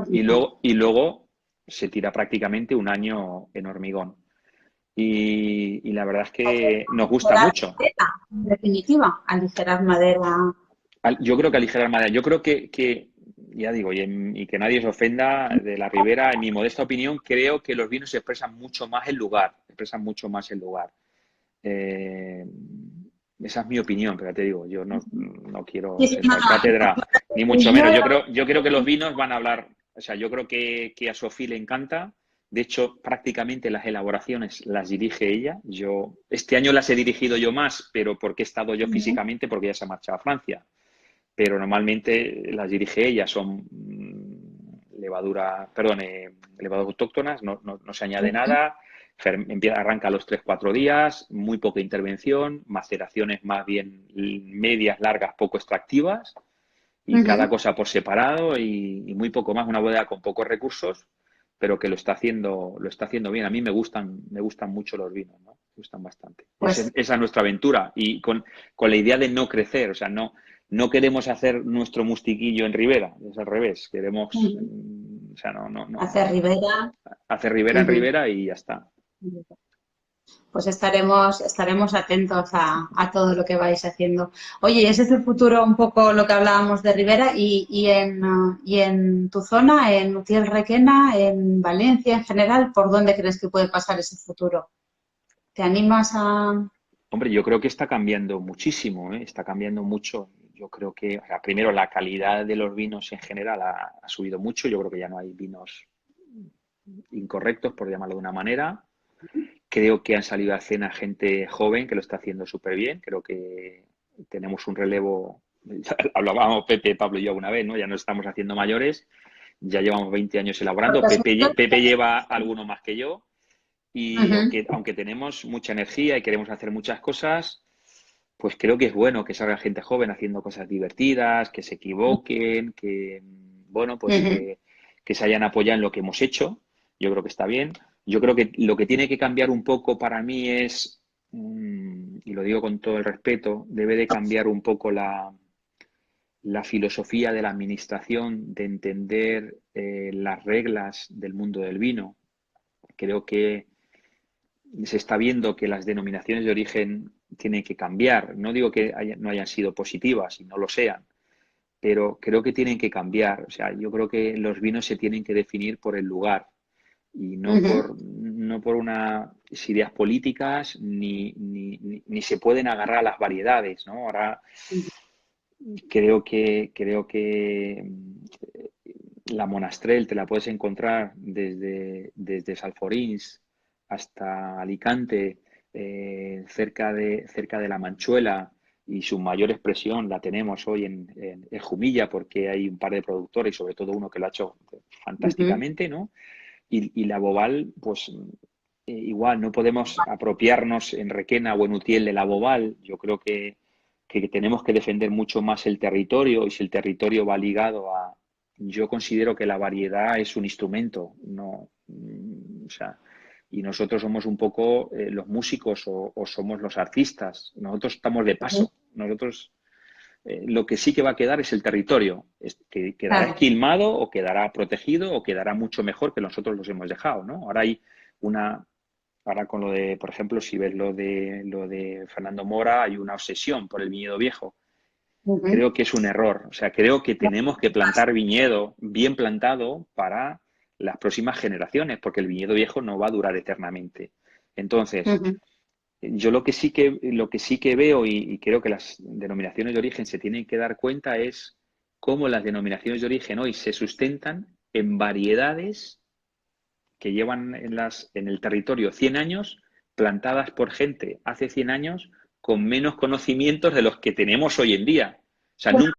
Y luego se tira prácticamente un año en hormigón. Y la verdad es que nos gusta Aligerar mucho. madera, en definitiva, aligerar madera. Yo creo que aligerar madera. Yo creo ya digo, y que nadie se ofenda de la Ribera, en mi modesta opinión, creo que los vinos expresan mucho más el lugar. Expresan mucho más el lugar. Eh, Esa es mi opinión, pero ya te digo, yo no Sí, quiero sí, no, sentar no, cátedra, ni mucho y yo, menos. Yo creo que los vinos van a hablar. O sea, yo creo que a Sofía le encanta. De hecho, prácticamente las elaboraciones las dirige ella. Este año las he dirigido yo más, pero porque he estado yo físicamente, porque ella se ha marchado a Francia. Pero normalmente las dirige ella. Son levaduras autóctonas, no se añade nada. Arranca a los 3, 4 días, muy poca intervención, maceraciones más bien medias, largas, poco extractivas, y cada cosa por separado, y muy poco más. Una bodega con pocos recursos, pero que lo está haciendo bien. A mí me gustan mucho los vinos, ¿no? Me gustan bastante. Esa pues, es nuestra aventura, y con la idea de no crecer. O sea, no queremos hacer nuestro mustiquillo en Ribera, es al revés. Queremos, o sea, no, hacer Ribera. hacer Ribera en Ujú. Ribera y ya está. Pues estaremos atentos a todo lo que vais haciendo. Oye, ¿y ese es el futuro un poco lo que hablábamos de Ribera? ¿Y en tu zona, en Utiel Requena, en Valencia en general, por dónde crees que puede pasar ese futuro? ¿Te animas a...? Hombre, yo creo que está cambiando muchísimo, ¿eh? Está cambiando mucho. Yo creo que, o sea, primero, la calidad de los vinos en general ha subido mucho. Yo creo que ya no hay vinos incorrectos, por llamarlo de una manera. Creo que han salido a escena gente joven que lo está haciendo súper bien. Creo que tenemos un relevo. Hablábamos Pepe, Pablo y yo alguna vez, ¿no? Ya no estamos haciendo mayores. Ya llevamos 20 años elaborando. ¿Cuántos Pepe lleva alguno más que yo. Y años? aunque tenemos mucha energía y queremos hacer muchas cosas, pues creo que es bueno que salga gente joven haciendo cosas divertidas, que se equivoquen, que, bueno, pues Ujú, que se hayan apoyado en lo que hemos hecho. Yo creo que está bien. Yo creo que lo que tiene que cambiar un poco para mí es, y lo digo con todo el respeto, debe de cambiar un poco la filosofía de la administración, de entender las reglas del mundo del vino. Creo que se está viendo que las denominaciones de origen tienen que cambiar. No digo que no hayan sido positivas y no lo sean, pero creo que tienen que cambiar. O sea, yo creo que los vinos se tienen que definir por el lugar, y no ujú. por unas ideas políticas, ni se pueden agarrar a las variedades, ¿no? Ahora creo que la Monastrell te la puedes encontrar desde Salforins hasta Alicante, cerca de la Manchuela, y su mayor expresión la tenemos hoy en Jumilla, porque hay un par de productores, y sobre todo uno que lo ha hecho Ujú. fantásticamente, ¿no? Y la Boval, pues igual, no podemos apropiarnos en Requena o en Utiel de la Boval. Yo creo que tenemos que defender mucho más el territorio, y si el territorio va ligado a... Yo considero que la variedad es un instrumento, no, o sea, y nosotros somos un poco los músicos, o somos los artistas. Nosotros estamos de paso. Nosotros, lo que sí que va a quedar es el territorio, que quedará Claro. esquilmado, o quedará protegido, o quedará mucho mejor que nosotros los hemos dejado, ¿no? Una, ahora con lo de, por ejemplo, si ves lo de Fernando Mora, hay una obsesión por el viñedo viejo. Ujú. Creo que es un error. O sea, creo que tenemos que plantar viñedo bien plantado para las próximas generaciones, porque el viñedo viejo no va a durar eternamente. Entonces, Ujú. yo lo que sí que veo, y creo que las denominaciones de origen se tienen que dar cuenta, es cómo las denominaciones de origen hoy se sustentan en variedades que llevan en el territorio 100 años, plantadas por gente hace 100 años con menos conocimientos de los que tenemos hoy en día. O sea, nunca